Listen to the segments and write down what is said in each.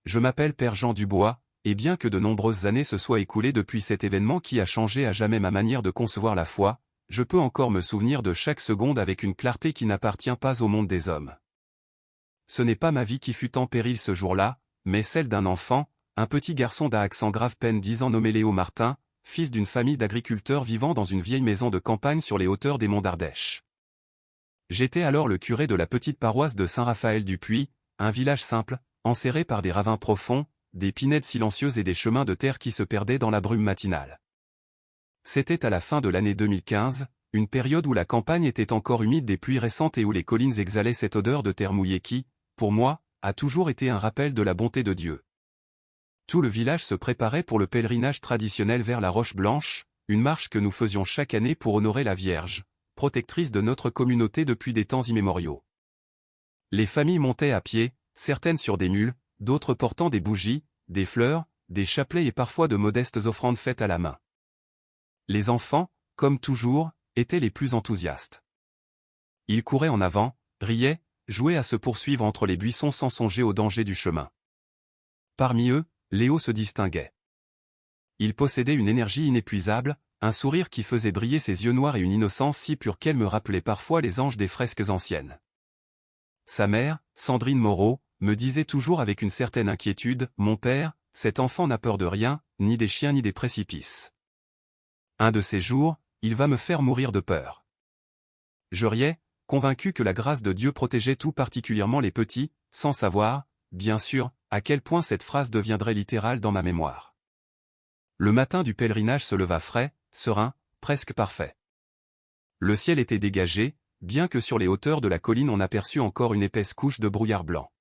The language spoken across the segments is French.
Je m'appelle Père Jean Dubois, et bien que de nombreuses années se soient écoulées depuis cet événement qui a changé à jamais ma manière de concevoir la foi, je peux encore me souvenir de chaque seconde avec une clarté qui n'appartient pas au monde des hommes. Ce n'est pas ma vie qui fut en péril ce jour-là, mais celle d'un enfant, un petit garçon d'à accent grave peine 10 ans nommé Léo Martin, fils d'une famille d'agriculteurs vivant dans une vieille maison de campagne sur les hauteurs des monts d'Ardèche. J'étais alors le curé de la petite paroisse de Saint-Raphaël-du-Puy, un village simple, enserré par des ravins profonds, des pinèdes silencieuses et des chemins de terre qui se perdaient dans la brume matinale. C'était à la fin de l'année 2015, une période où la campagne était encore humide des pluies récentes et où les collines exhalaient cette odeur de terre mouillée qui, pour moi, a toujours été un rappel de la bonté de Dieu. Tout le village se préparait pour le pèlerinage traditionnel vers la Roche Blanche, une marche que nous faisions chaque année pour honorer la Vierge, protectrice de notre communauté depuis des temps immémoriaux. Les familles montaient à pied, certaines sur des mules, d'autres portant des bougies, des fleurs, des chapelets et parfois de modestes offrandes faites à la main. Les enfants, comme toujours, étaient les plus enthousiastes. Ils couraient en avant, riaient, jouaient à se poursuivre entre les buissons sans songer au danger du chemin. Parmi eux, Léo se distinguait. Il possédait une énergie inépuisable, un sourire qui faisait briller ses yeux noirs et une innocence si pure qu'elle me rappelait parfois les anges des fresques anciennes. Sa mère, Sandrine Moreau, me disait toujours avec une certaine inquiétude, « Mon père, cet enfant n'a peur de rien, ni des chiens ni des précipices. Un de ces jours, il va me faire mourir de peur. » Je riais, convaincu que la grâce de Dieu protégeait tout particulièrement les petits, sans savoir, bien sûr, à quel point cette phrase deviendrait littérale dans ma mémoire. Le matin du pèlerinage se leva frais, serein, presque parfait. Le ciel était dégagé, bien que sur les hauteurs de la colline on aperçut encore une épaisse couche de brouillard blanc.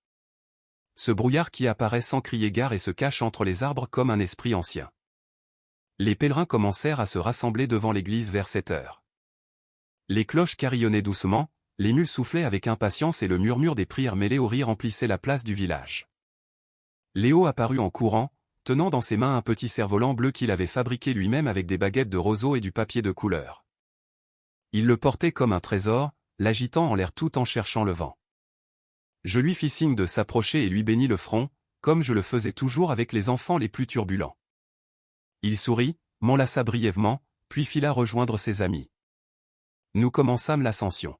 Ce brouillard qui apparaît sans crier gare et se cache entre les arbres comme un esprit ancien. Les pèlerins commencèrent à se rassembler devant l'église vers 7 heures. Les cloches carillonnaient doucement, les mules soufflaient avec impatience et le murmure des prières mêlées au rire remplissait la place du village. Léo apparut en courant, tenant dans ses mains un petit cerf-volant bleu qu'il avait fabriqué lui-même avec des baguettes de roseau et du papier de couleur. Il le portait comme un trésor, l'agitant en l'air tout en cherchant le vent. Je lui fis signe de s'approcher et lui bénis le front, comme je le faisais toujours avec les enfants les plus turbulents. Il sourit, m'enlaça brièvement, puis fila rejoindre ses amis. Nous commençâmes l'ascension.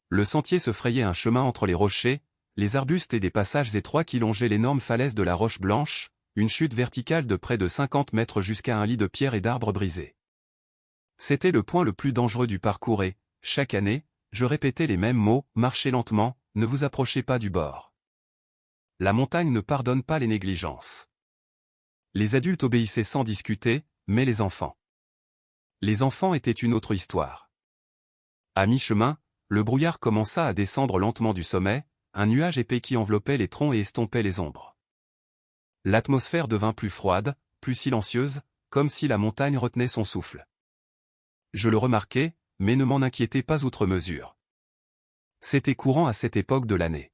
Le sentier se frayait un chemin entre les rochers, les arbustes et des passages étroits qui longeaient l'énorme falaise de la Roche Blanche, une chute verticale de près de 50 mètres jusqu'à un lit de pierres et d'arbres brisés. C'était le point le plus dangereux du parcours et, chaque année, je répétais les mêmes mots, marchez lentement, ne vous approchez pas du bord. La montagne ne pardonne pas les négligences. Les adultes obéissaient sans discuter, mais les enfants. Les enfants étaient une autre histoire. À mi-chemin, le brouillard commença à descendre lentement du sommet, un nuage épais qui enveloppait les troncs et estompait les ombres. L'atmosphère devint plus froide, plus silencieuse, comme si la montagne retenait son souffle. Je le remarquai, mais ne m'en inquiétais pas outre mesure. C'était courant à cette époque de l'année.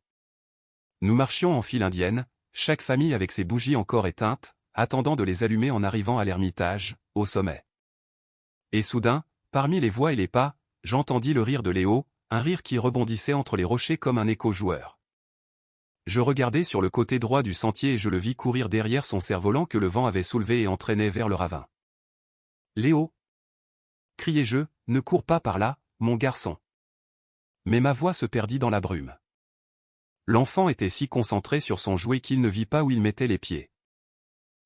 Nous marchions en file indienne, chaque famille avec ses bougies encore éteintes, attendant de les allumer en arrivant à l'ermitage, au sommet. Et soudain, parmi les voix et les pas, j'entendis le rire de Léo, un rire qui rebondissait entre les rochers comme un écho joueur. Je regardai sur le côté droit du sentier et je le vis courir derrière son cerf-volant que le vent avait soulevé et entraînait vers le ravin. « Léo !» criai-je, « ne cours pas par là, mon garçon. » Mais ma voix se perdit dans la brume. L'enfant était si concentré sur son jouet qu'il ne vit pas où il mettait les pieds.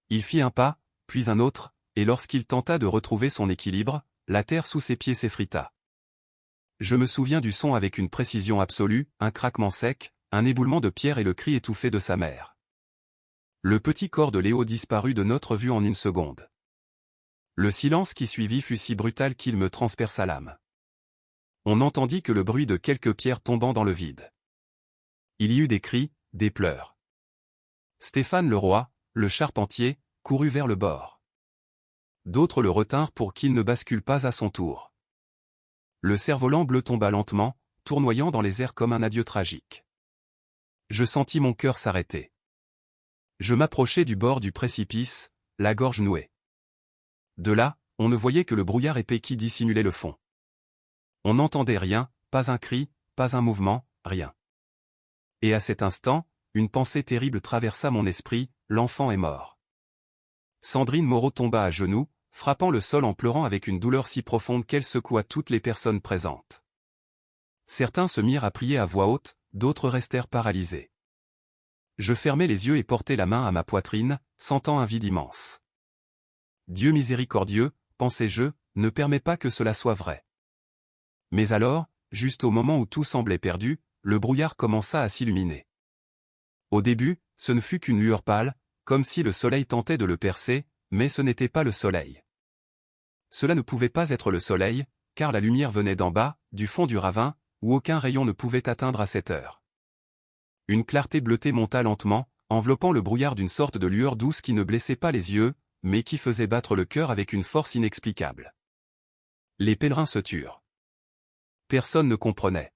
Il fit un pas, puis un autre, et lorsqu'il tenta de retrouver son équilibre, la terre sous ses pieds s'effrita. Je me souviens du son avec une précision absolue, un craquement sec, un éboulement de pierre et le cri étouffé de sa mère. Le petit corps de Léo disparut de notre vue en une seconde. Le silence qui suivit fut si brutal qu'il me transperça l'âme. On n'entendit que le bruit de quelques pierres tombant dans le vide. Il y eut des cris, des pleurs. Stéphane Leroy, le charpentier, courut vers le bord. D'autres le retinrent pour qu'il ne bascule pas à son tour. Le cerf-volant bleu tomba lentement, tournoyant dans les airs comme un adieu tragique. Je sentis mon cœur s'arrêter. Je m'approchai du bord du précipice, la gorge nouée. De là, on ne voyait que le brouillard épais qui dissimulait le fond. On n'entendait rien, pas un cri, pas un mouvement, rien. Et à cet instant, une pensée terrible traversa mon esprit, l'enfant est mort. Sandrine Moreau tomba à genoux, frappant le sol en pleurant avec une douleur si profonde qu'elle secoua toutes les personnes présentes. Certains se mirent à prier à voix haute, d'autres restèrent paralysés. Je fermai les yeux et portai la main à ma poitrine, sentant un vide immense. Dieu miséricordieux, pensai-je, ne permet pas que cela soit vrai. Mais alors, juste au moment où tout semblait perdu, le brouillard commença à s'illuminer. Au début, ce ne fut qu'une lueur pâle, comme si le soleil tentait de le percer, mais ce n'était pas le soleil. Cela ne pouvait pas être le soleil, car la lumière venait d'en bas, du fond du ravin, où aucun rayon ne pouvait atteindre à cette heure. Une clarté bleutée monta lentement, enveloppant le brouillard d'une sorte de lueur douce qui ne blessait pas les yeux, mais qui faisait battre le cœur avec une force inexplicable. Les pèlerins se turent. Personne ne comprenait.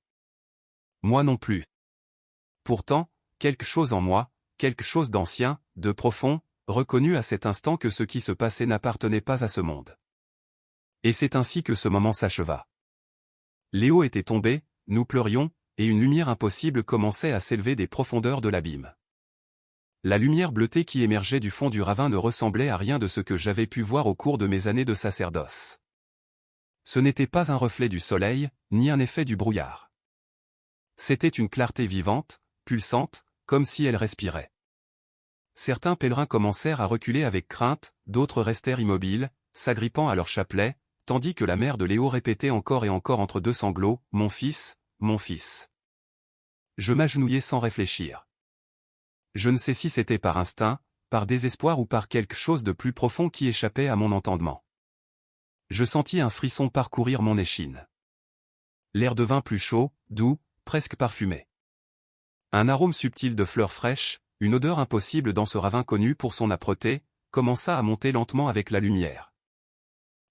Moi non plus. Pourtant, quelque chose en moi, quelque chose d'ancien, de profond, reconnut à cet instant que ce qui se passait n'appartenait pas à ce monde. Et c'est ainsi que ce moment s'acheva. Léo était tombé, nous pleurions, et une lumière impossible commençait à s'élever des profondeurs de l'abîme. La lumière bleutée qui émergeait du fond du ravin ne ressemblait à rien de ce que j'avais pu voir au cours de mes années de sacerdoce. Ce n'était pas un reflet du soleil, ni un effet du brouillard. C'était une clarté vivante, pulsante, comme si elle respirait. Certains pèlerins commencèrent à reculer avec crainte, d'autres restèrent immobiles, s'agrippant à leur chapelet, tandis que la mère de Léo répétait encore et encore entre deux sanglots, « Mon fils, mon fils ». Je m'agenouillai sans réfléchir. Je ne sais si c'était par instinct, par désespoir ou par quelque chose de plus profond qui échappait à mon entendement. Je sentis un frisson parcourir mon échine. L'air devint plus chaud, doux, presque parfumé. Un arôme subtil de fleurs fraîches, une odeur impossible dans ce ravin connu pour son âpreté, commença à monter lentement avec la lumière.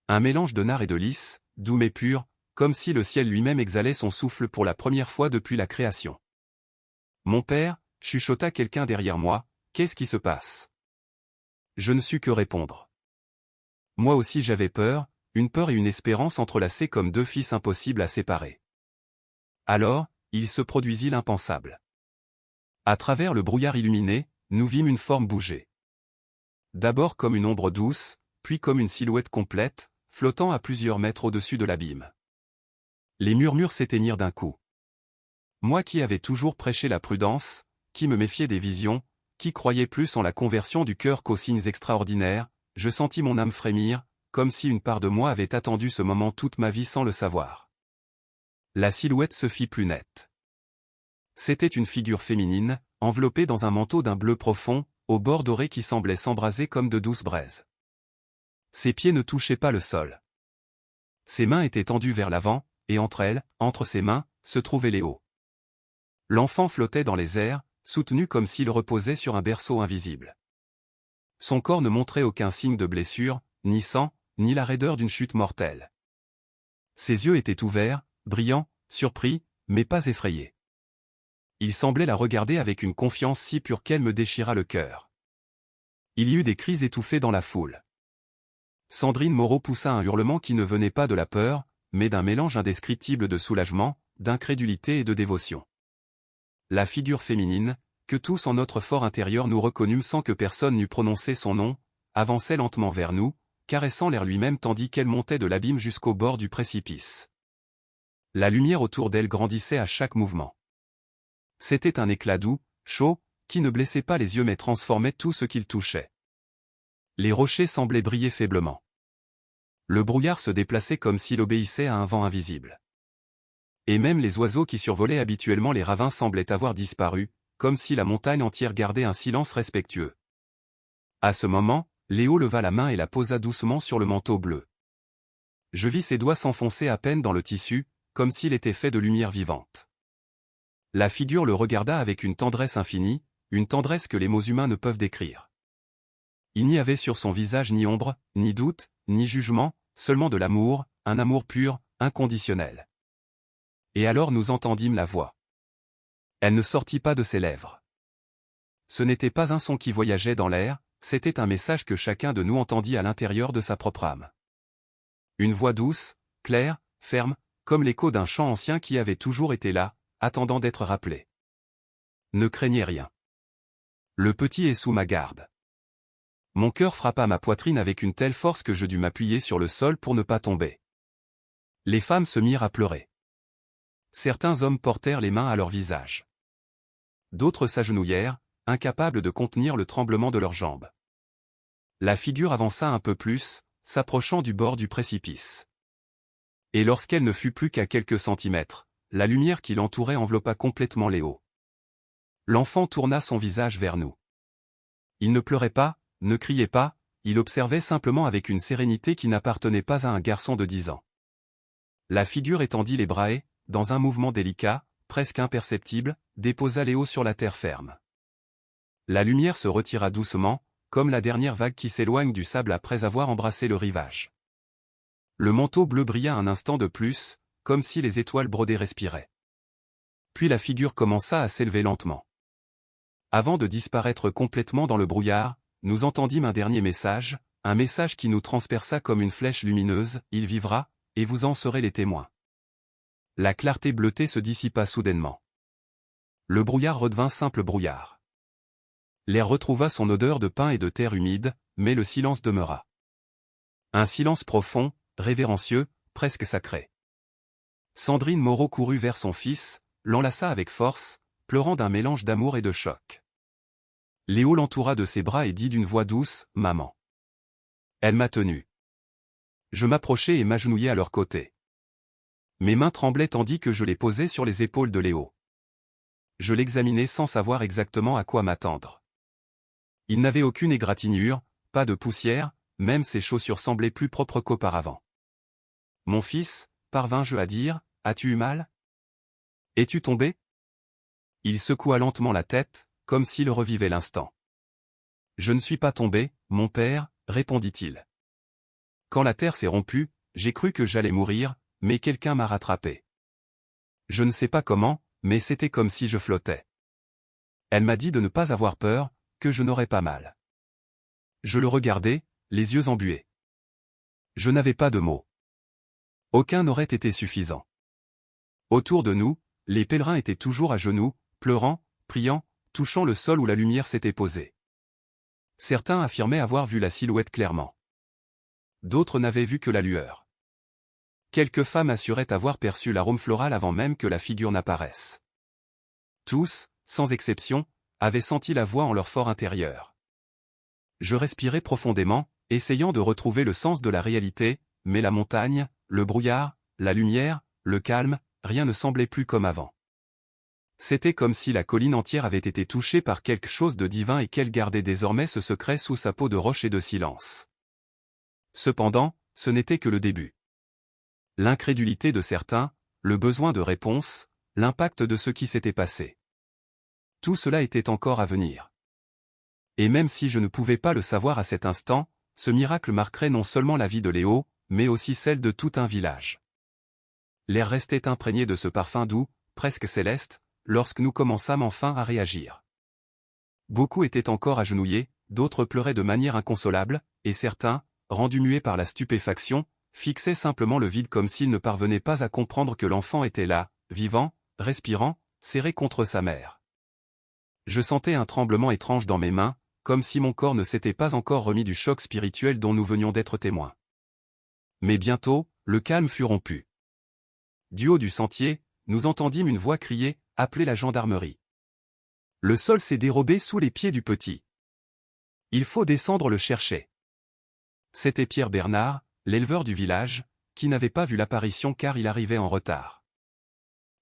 Un mélange de nard et de lys, doux mais pur, comme si le ciel lui-même exhalait son souffle pour la première fois depuis la création. « Mon père » chuchota quelqu'un derrière moi, « qu'est-ce qui se passe ?» Je ne sus que répondre. Moi aussi j'avais peur, une peur et une espérance entrelacées comme deux fils impossibles à séparer. Alors, il se produisit l'impensable. À travers le brouillard illuminé, nous vîmes une forme bouger. D'abord comme une ombre douce, puis comme une silhouette complète, flottant à plusieurs mètres au-dessus de l'abîme. Les murmures s'éteignirent d'un coup. Moi qui avais toujours prêché la prudence, qui me méfiais des visions, qui croyais plus en la conversion du cœur qu'aux signes extraordinaires, je sentis mon âme frémir, comme si une part de moi avait attendu ce moment toute ma vie sans le savoir. La silhouette se fit plus nette. C'était une figure féminine, enveloppée dans un manteau d'un bleu profond, aux bords dorés qui semblaient s'embraser comme de douces braises. Ses pieds ne touchaient pas le sol. Ses mains étaient tendues vers l'avant, et entre elles, entre ses mains, se trouvait Léo. L'enfant flottait dans les airs, soutenu comme s'il reposait sur un berceau invisible. Son corps ne montrait aucun signe de blessure, ni sang, ni la raideur d'une chute mortelle. Ses yeux étaient ouverts, brillants, surpris, mais pas effrayés. Il semblait la regarder avec une confiance si pure qu'elle me déchira le cœur. Il y eut des cris étouffés dans la foule. Sandrine Moreau poussa un hurlement qui ne venait pas de la peur, mais d'un mélange indescriptible de soulagement, d'incrédulité et de dévotion. La figure féminine, que tous en notre fort intérieur nous reconnûmes sans que personne n'eût prononcé son nom, avançait lentement vers nous, caressant l'air lui-même tandis qu'elle montait de l'abîme jusqu'au bord du précipice. La lumière autour d'elle grandissait à chaque mouvement. C'était un éclat doux, chaud, qui ne blessait pas les yeux mais transformait tout ce qu'il touchait. Les rochers semblaient briller faiblement. Le brouillard se déplaçait comme s'il obéissait à un vent invisible. Et même les oiseaux qui survolaient habituellement les ravins semblaient avoir disparu, comme si la montagne entière gardait un silence respectueux. À ce moment, Léo leva la main et la posa doucement sur le manteau bleu. Je vis ses doigts s'enfoncer à peine dans le tissu, comme s'il était fait de lumière vivante. La figure le regarda avec une tendresse infinie, une tendresse que les mots humains ne peuvent décrire. Il n'y avait sur son visage ni ombre, ni doute, ni jugement, seulement de l'amour, un amour pur, inconditionnel. Et alors nous entendîmes la voix. Elle ne sortit pas de ses lèvres. Ce n'était pas un son qui voyageait dans l'air, c'était un message que chacun de nous entendit à l'intérieur de sa propre âme. Une voix douce, claire, ferme, comme l'écho d'un chant ancien qui avait toujours été là, attendant d'être rappelé. Ne craignez rien. Le petit est sous ma garde. Mon cœur frappa ma poitrine avec une telle force que je dus m'appuyer sur le sol pour ne pas tomber. Les femmes se mirent à pleurer. Certains hommes portèrent les mains à leur visage. D'autres s'agenouillèrent, incapables de contenir le tremblement de leurs jambes. La figure avança un peu plus, s'approchant du bord du précipice. Et lorsqu'elle ne fut plus qu'à quelques centimètres, la lumière qui l'entourait enveloppa complètement Léo. L'enfant tourna son visage vers nous. Il ne pleurait pas, ne criait pas, il observait simplement avec une sérénité qui n'appartenait pas à un garçon de 10 ans. La figure étendit les bras et, dans un mouvement délicat, presque imperceptible, déposa Léo sur la terre ferme. La lumière se retira doucement, comme la dernière vague qui s'éloigne du sable après avoir embrassé le rivage. Le manteau bleu brilla un instant de plus, comme si les étoiles brodées respiraient. Puis la figure commença à s'élever lentement. Avant de disparaître complètement dans le brouillard, nous entendîmes un dernier message, un message qui nous transperça comme une flèche lumineuse, il vivra, et vous en serez les témoins. La clarté bleutée se dissipa soudainement. Le brouillard redevint simple brouillard. L'air retrouva son odeur de pin et de terre humide, mais le silence demeura. Un silence profond, révérencieux, presque sacré. Sandrine Moreau courut vers son fils, l'enlaça avec force, pleurant d'un mélange d'amour et de choc. Léo l'entoura de ses bras et dit d'une voix douce, « Maman ». Elle m'a tenu. Je m'approchai et m'agenouillai à leur côté. Mes mains tremblaient tandis que je les posais sur les épaules de Léo. Je l'examinais sans savoir exactement à quoi m'attendre. Il n'avait aucune égratignure, pas de poussière, même ses chaussures semblaient plus propres qu'auparavant. « Mon fils, parvins-je à dire, as-tu eu mal? Es-tu tombé ?» Il secoua lentement la tête, comme s'il revivait l'instant. « Je ne suis pas tombé, mon père, » répondit-il. « Quand la terre s'est rompue, j'ai cru que j'allais mourir, mais quelqu'un m'a rattrapé. Je ne sais pas comment, mais c'était comme si je flottais. Elle m'a dit de ne pas avoir peur, que je n'aurais pas mal. » Je le regardais, les yeux embués. Je n'avais pas de mots. Aucun n'aurait été suffisant. Autour de nous, les pèlerins étaient toujours à genoux, pleurant, priant, touchant le sol où la lumière s'était posée. Certains affirmaient avoir vu la silhouette clairement. D'autres n'avaient vu que la lueur. Quelques femmes assuraient avoir perçu l'arôme floral avant même que la figure n'apparaisse. Tous, sans exception, avaient senti la voix en leur fort intérieur. Je respirais profondément, essayant de retrouver le sens de la réalité, mais la montagne, le brouillard, la lumière, le calme, rien ne semblait plus comme avant. C'était comme si la colline entière avait été touchée par quelque chose de divin et qu'elle gardait désormais ce secret sous sa peau de roche et de silence. Cependant, ce n'était que le début. L'incrédulité de certains, le besoin de réponse, l'impact de ce qui s'était passé. Tout cela était encore à venir. Et même si je ne pouvais pas le savoir à cet instant, ce miracle marquerait non seulement la vie de Léo, mais aussi celle de tout un village. L'air restait imprégné de ce parfum doux, presque céleste, lorsque nous commençâmes enfin à réagir. Beaucoup étaient encore agenouillés, d'autres pleuraient de manière inconsolable, et certains, rendus muets par la stupéfaction, fixaient simplement le vide comme s'ils ne parvenaient pas à comprendre que l'enfant était là, vivant, respirant, serré contre sa mère. Je sentais un tremblement étrange dans mes mains, comme si mon corps ne s'était pas encore remis du choc spirituel dont nous venions d'être témoins. Mais bientôt, le calme fut rompu. Du haut du sentier, nous entendîmes une voix crier, appeler la gendarmerie. Le sol s'est dérobé sous les pieds du petit. Il faut descendre le chercher. C'était Pierre Bernard, l'éleveur du village, qui n'avait pas vu l'apparition car il arrivait en retard.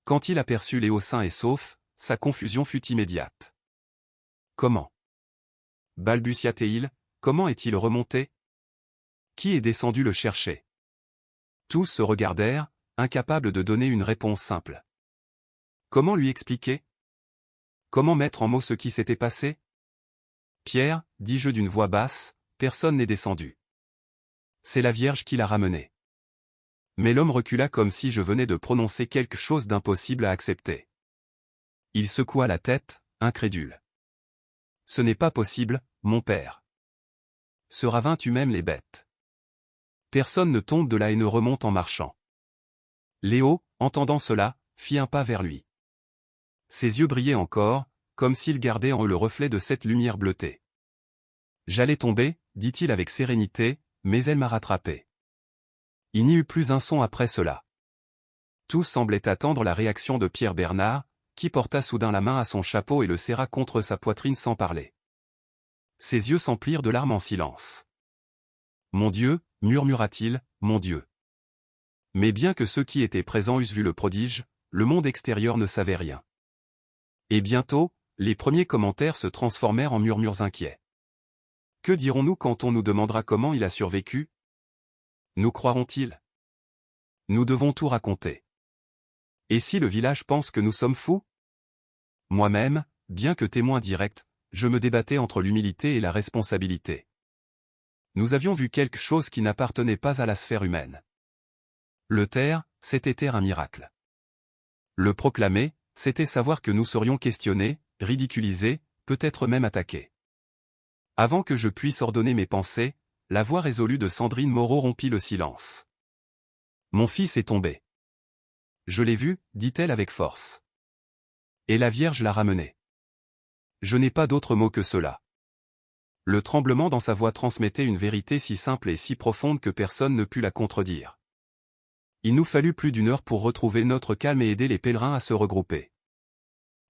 Quand il aperçut Léo sain et sauf, sa confusion fut immédiate. Comment? Balbutia-t-il, comment est-il remonté? Qui est descendu le chercher? Tous se regardèrent, incapables de donner une réponse simple. Comment lui expliquer? Comment mettre en mots ce qui s'était passé? Pierre, dis-je d'une voix basse, personne n'est descendu. C'est la Vierge qui l'a ramené. Mais l'homme recula comme si je venais de prononcer quelque chose d'impossible à accepter. Il secoua la tête, incrédule. Ce n'est pas possible, mon père. Ce ravin tue même les bêtes. Personne ne tombe de là et ne remonte en marchant. Léo, entendant cela, fit un pas vers lui. Ses yeux brillaient encore, comme s'ils gardaient en eux le reflet de cette lumière bleutée. J'allais tomber, dit-il avec sérénité, mais elle m'a rattrapé. Il n'y eut plus un son après cela. Tous semblaient attendre la réaction de Pierre Bernard, qui porta soudain la main à son chapeau et le serra contre sa poitrine sans parler. Ses yeux s'emplirent de larmes en silence. « Mon Dieu, murmura-t-il, mon Dieu. » Mais bien que ceux qui étaient présents eussent vu le prodige, le monde extérieur ne savait rien. Et bientôt, les premiers commentaires se transformèrent en murmures inquiets. Que dirons-nous quand on nous demandera comment il a survécu? Nous croiront-ils? Nous devons tout raconter. Et si le village pense que nous sommes fous? Moi-même, bien que témoin direct, je me débattais entre l'humilité et la responsabilité. Nous avions vu quelque chose qui n'appartenait pas à la sphère humaine. Le taire, c'était taire un miracle. Le proclamer, c'était savoir que nous serions questionnés, ridiculisés, peut-être même attaqués. Avant que je puisse ordonner mes pensées, la voix résolue de Sandrine Moreau rompit le silence. « Mon fils est tombé. »« Je l'ai vu, » dit-elle avec force. « Et la Vierge l'a ramené. » Je n'ai pas d'autre mot que cela. Le tremblement dans sa voix transmettait une vérité si simple et si profonde que personne ne put la contredire. Il nous fallut plus d'1 heure pour retrouver notre calme et aider les pèlerins à se regrouper.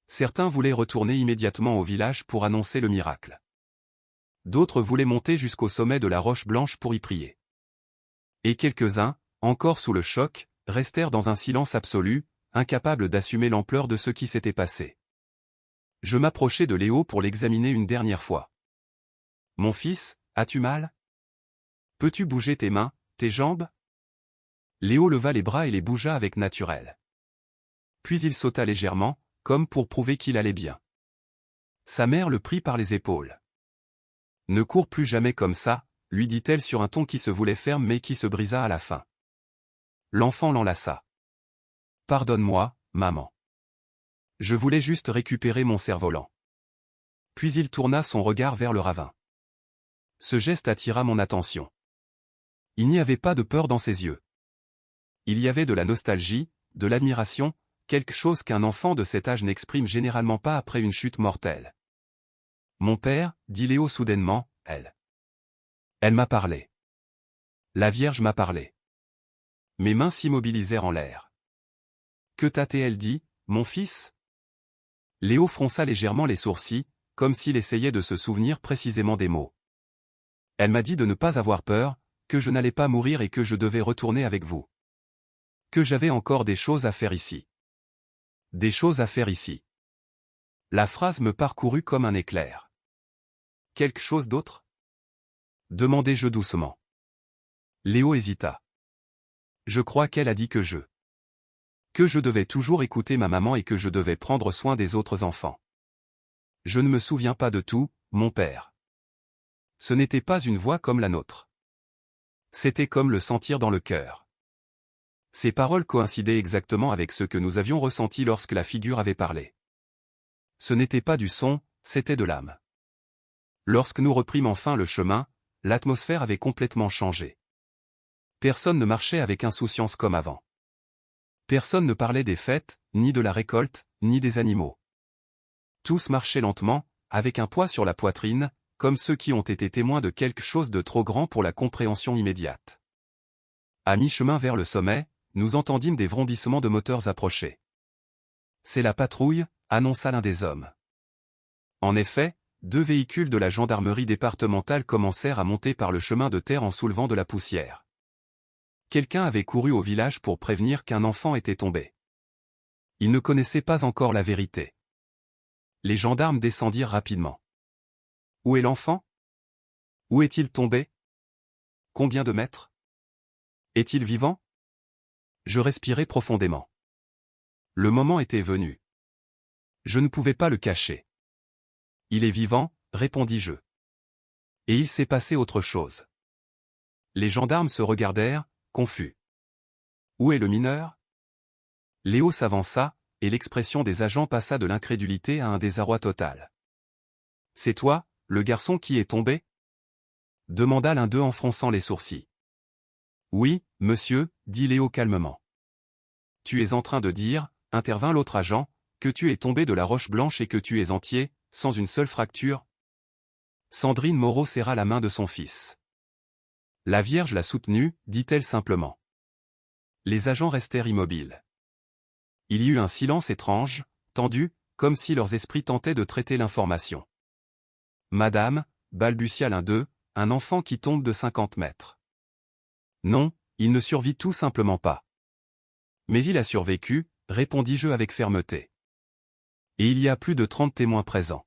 Certains voulaient retourner immédiatement au village pour annoncer le miracle. D'autres voulaient monter jusqu'au sommet de la Roche Blanche pour y prier. Et quelques-uns, encore sous le choc, restèrent dans un silence absolu, incapables d'assumer l'ampleur de ce qui s'était passé. Je m'approchai de Léo pour l'examiner une dernière fois. « Mon fils, as-tu mal? Peux-tu bouger tes mains, tes jambes ?» Léo leva les bras et les bougea avec naturel. Puis il sauta légèrement, comme pour prouver qu'il allait bien. Sa mère le prit par les épaules. « Ne cours plus jamais comme ça, » lui dit-elle sur un ton qui se voulait ferme mais qui se brisa à la fin. L'enfant l'enlaça. « Pardonne-moi, maman. Je voulais juste récupérer mon cerf-volant. » Puis il tourna son regard vers le ravin. Ce geste attira mon attention. Il n'y avait pas de peur dans ses yeux. Il y avait de la nostalgie, de l'admiration, quelque chose qu'un enfant de cet âge n'exprime généralement pas après une chute mortelle. « Mon père, » dit Léo soudainement, « Elle m'a parlé. La Vierge m'a parlé. » Mes mains s'immobilisèrent en l'air. « Que t'a-t-elle dit, mon fils ?» Léo fronça légèrement les sourcils, comme s'il essayait de se souvenir précisément des mots. « Elle m'a dit de ne pas avoir peur, que je n'allais pas mourir et que je devais retourner avec vous. Que j'avais encore des choses à faire ici. Des choses à faire ici. » La phrase me parcourut comme un éclair. « Quelque chose d'autre ?» demandai-je doucement. Léo hésita. Je crois qu'elle a dit que je devais toujours écouter ma maman et que je devais prendre soin des autres enfants. Je ne me souviens pas de tout, mon père. Ce n'était pas une voix comme la nôtre. C'était comme le sentir dans le cœur. Ces paroles coïncidaient exactement avec ce que nous avions ressenti lorsque la figure avait parlé. Ce n'était pas du son, c'était de l'âme. Lorsque nous reprîmes enfin le chemin, l'atmosphère avait complètement changé. Personne ne marchait avec insouciance comme avant. Personne ne parlait des fêtes, ni de la récolte, ni des animaux. Tous marchaient lentement, avec un poids sur la poitrine, comme ceux qui ont été témoins de quelque chose de trop grand pour la compréhension immédiate. À mi-chemin vers le sommet, nous entendîmes des vrombissements de moteurs approcher. « C'est la patrouille », annonça l'un des hommes. En effet, 2 véhicules de la gendarmerie départementale commencèrent à monter par le chemin de terre en soulevant de la poussière. Quelqu'un avait couru au village pour prévenir qu'un enfant était tombé. Il ne connaissait pas encore la vérité. Les gendarmes descendirent rapidement. « Où est l'enfant? Où est-il tombé? Combien de mètres? Est-il vivant ?» Je respirai profondément. Le moment était venu. Je ne pouvais pas le cacher. « Il est vivant », répondis-je. Et il s'est passé autre chose. Les gendarmes se regardèrent, confus. « Où est le mineur ?» Léo s'avança, et l'expression des agents passa de l'incrédulité à un désarroi total. « C'est toi, le garçon qui est tombé ?» demanda l'un d'eux en fronçant les sourcils. « Oui, monsieur, » dit Léo calmement. « Tu es en train de dire, » intervint l'autre agent, que tu es tombé de la roche blanche et que tu es entier, sans une seule fracture. Sandrine Moreau serra la main de son fils. La Vierge l'a soutenu, dit-elle simplement. Les agents restèrent immobiles. Il y eut un silence étrange, tendu, comme si leurs esprits tentaient de traiter l'information. Madame, balbutia l'un d'eux, un enfant qui tombe de 50 mètres. Non, il ne survit tout simplement pas. Mais il a survécu, répondis-je avec fermeté. Et il y a plus de 30 témoins présents.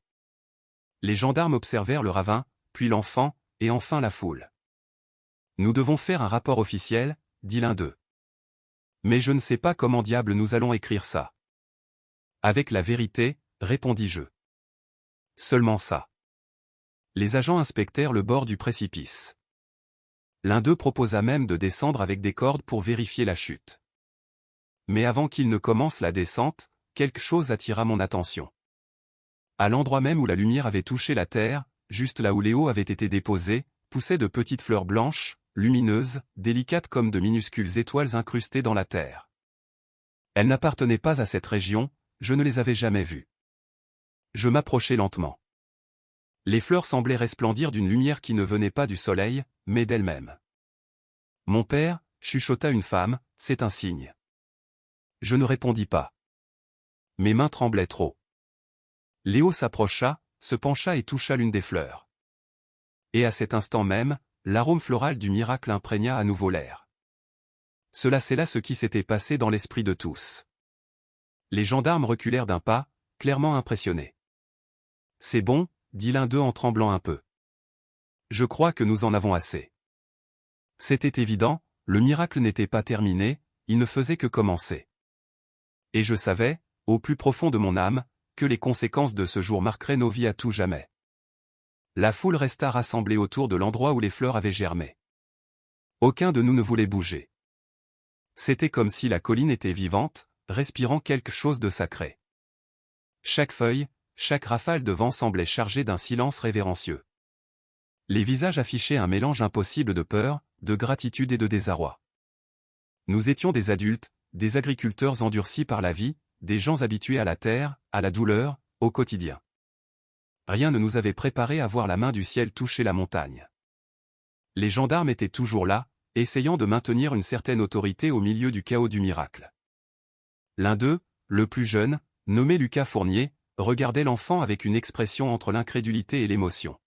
Les gendarmes observèrent le ravin, puis l'enfant, et enfin la foule. Nous devons faire un rapport officiel, dit l'un d'eux. Mais je ne sais pas comment diable nous allons écrire ça. Avec la vérité, répondis-je. Seulement ça. Les agents inspectèrent le bord du précipice. L'un d'eux proposa même de descendre avec des cordes pour vérifier la chute. Mais avant qu'il ne commence la descente, quelque chose attira mon attention. À l'endroit même où la lumière avait touché la terre, juste là où Léo avait été déposé, poussaient de petites fleurs blanches, lumineuses, délicates comme de minuscules étoiles incrustées dans la terre. Elles n'appartenaient pas à cette région, je ne les avais jamais vues. Je m'approchai lentement. Les fleurs semblaient resplendir d'une lumière qui ne venait pas du soleil, mais d'elle-même. Mon père, chuchota une femme, c'est un signe. Je ne répondis pas. Mes mains tremblaient trop. Léo s'approcha, se pencha et toucha l'une des fleurs. Et à cet instant même, l'arôme floral du miracle imprégna à nouveau l'air. C'est là ce qui s'était passé dans l'esprit de tous. Les gendarmes reculèrent d'un pas, clairement impressionnés. C'est bon, dit l'un d'eux en tremblant un peu. Je crois que nous en avons assez. C'était évident, le miracle n'était pas terminé, il ne faisait que commencer. Et je savais, au plus profond de mon âme, que les conséquences de ce jour marqueraient nos vies à tout jamais. La foule resta rassemblée autour de l'endroit où les fleurs avaient germé. Aucun de nous ne voulait bouger. C'était comme si la colline était vivante, respirant quelque chose de sacré. Chaque feuille, chaque rafale de vent semblait chargée d'un silence révérencieux. Les visages affichaient un mélange impossible de peur, de gratitude et de désarroi. Nous étions des adultes, des agriculteurs endurcis par la vie, des gens habitués à la terre, à la douleur, au quotidien. Rien ne nous avait préparés à voir la main du ciel toucher la montagne. Les gendarmes étaient toujours là, essayant de maintenir une certaine autorité au milieu du chaos du miracle. L'un d'eux, le plus jeune, nommé Lucas Fournier, regardait l'enfant avec une expression entre l'incrédulité et l'émotion.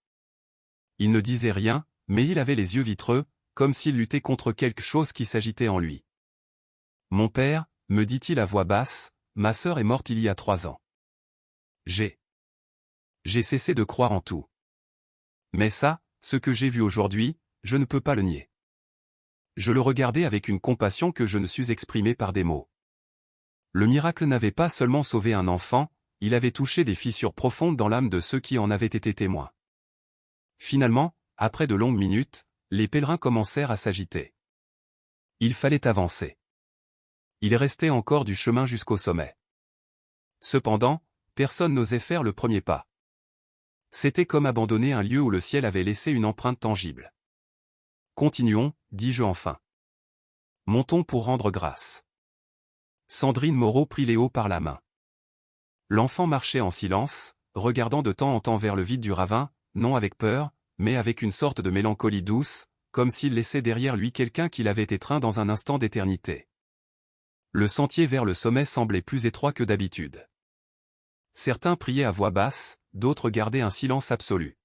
Il ne disait rien, mais il avait les yeux vitreux, comme s'il luttait contre quelque chose qui s'agitait en lui. « Mon père, me dit-il à voix basse, ma sœur est morte il y a 3 ans. J'ai cessé de croire en tout. Mais ça, ce que j'ai vu aujourd'hui, je ne peux pas le nier. » Je le regardais avec une compassion que je ne sus exprimer par des mots. Le miracle n'avait pas seulement sauvé un enfant, il avait touché des fissures profondes dans l'âme de ceux qui en avaient été témoins. Finalement, après de longues minutes, les pèlerins commencèrent à s'agiter. Il fallait avancer. Il restait encore du chemin jusqu'au sommet. Cependant, personne n'osait faire le premier pas. C'était comme abandonner un lieu où le ciel avait laissé une empreinte tangible. Continuons, dis-je enfin. Montons pour rendre grâce. Sandrine Moreau prit Léo par la main. L'enfant marchait en silence, regardant de temps en temps vers le vide du ravin, non avec peur, mais avec une sorte de mélancolie douce, comme s'il laissait derrière lui quelqu'un qui l'avait étreint dans un instant d'éternité. Le sentier vers le sommet semblait plus étroit que d'habitude. Certains priaient à voix basse, d'autres gardaient un silence absolu.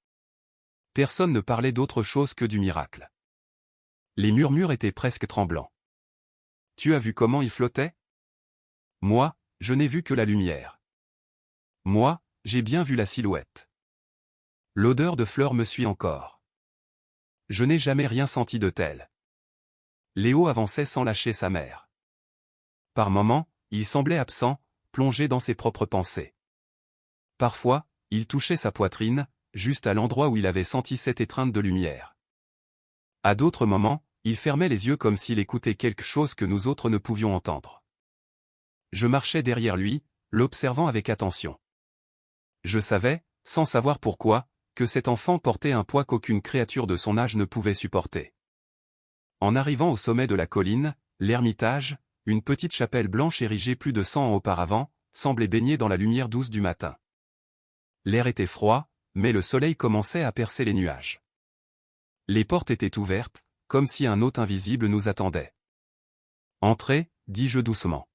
Personne ne parlait d'autre chose que du miracle. Les murmures étaient presque tremblants. « Tu as vu comment il flottait ? Moi, je n'ai vu que la lumière. Moi, j'ai bien vu la silhouette. L'odeur de fleurs me suit encore. Je n'ai jamais rien senti de tel. » Léo avançait sans lâcher sa mère. Par moments, il semblait absent, plongé dans ses propres pensées. Parfois, il touchait sa poitrine, juste à l'endroit où il avait senti cette étreinte de lumière. À d'autres moments, il fermait les yeux comme s'il écoutait quelque chose que nous autres ne pouvions entendre. Je marchais derrière lui, l'observant avec attention. Je savais, sans savoir pourquoi, que cet enfant portait un poids qu'aucune créature de son âge ne pouvait supporter. En arrivant au sommet de la colline, l'ermitage, une petite chapelle blanche érigée plus de 100 ans auparavant, semblait baigner dans la lumière douce du matin. L'air était froid, mais le soleil commençait à percer les nuages. Les portes étaient ouvertes, comme si un hôte invisible nous attendait. « Entrez », dis-je doucement.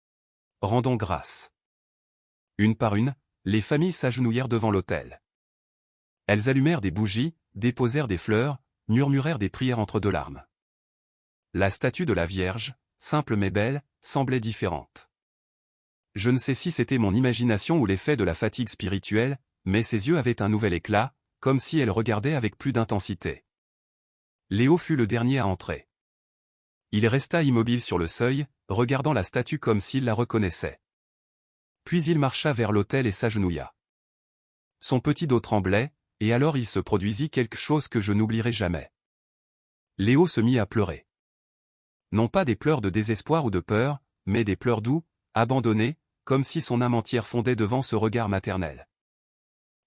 « Rendons grâce. » Une par une, les familles s'agenouillèrent devant l'autel. Elles allumèrent des bougies, déposèrent des fleurs, murmurèrent des prières entre deux larmes. La statue de la Vierge, simple mais belle, semblait différente. Je ne sais si c'était mon imagination ou l'effet de la fatigue spirituelle, mais ses yeux avaient un nouvel éclat, comme si elle regardait avec plus d'intensité. Léo fut le dernier à entrer. Il resta immobile sur le seuil, regardant la statue comme s'il la reconnaissait. Puis il marcha vers l'autel et s'agenouilla. Son petit dos tremblait, et alors il se produisit quelque chose que je n'oublierai jamais. Léo se mit à pleurer. Non pas des pleurs de désespoir ou de peur, mais des pleurs doux, abandonnés, comme si son âme entière fondait devant ce regard maternel.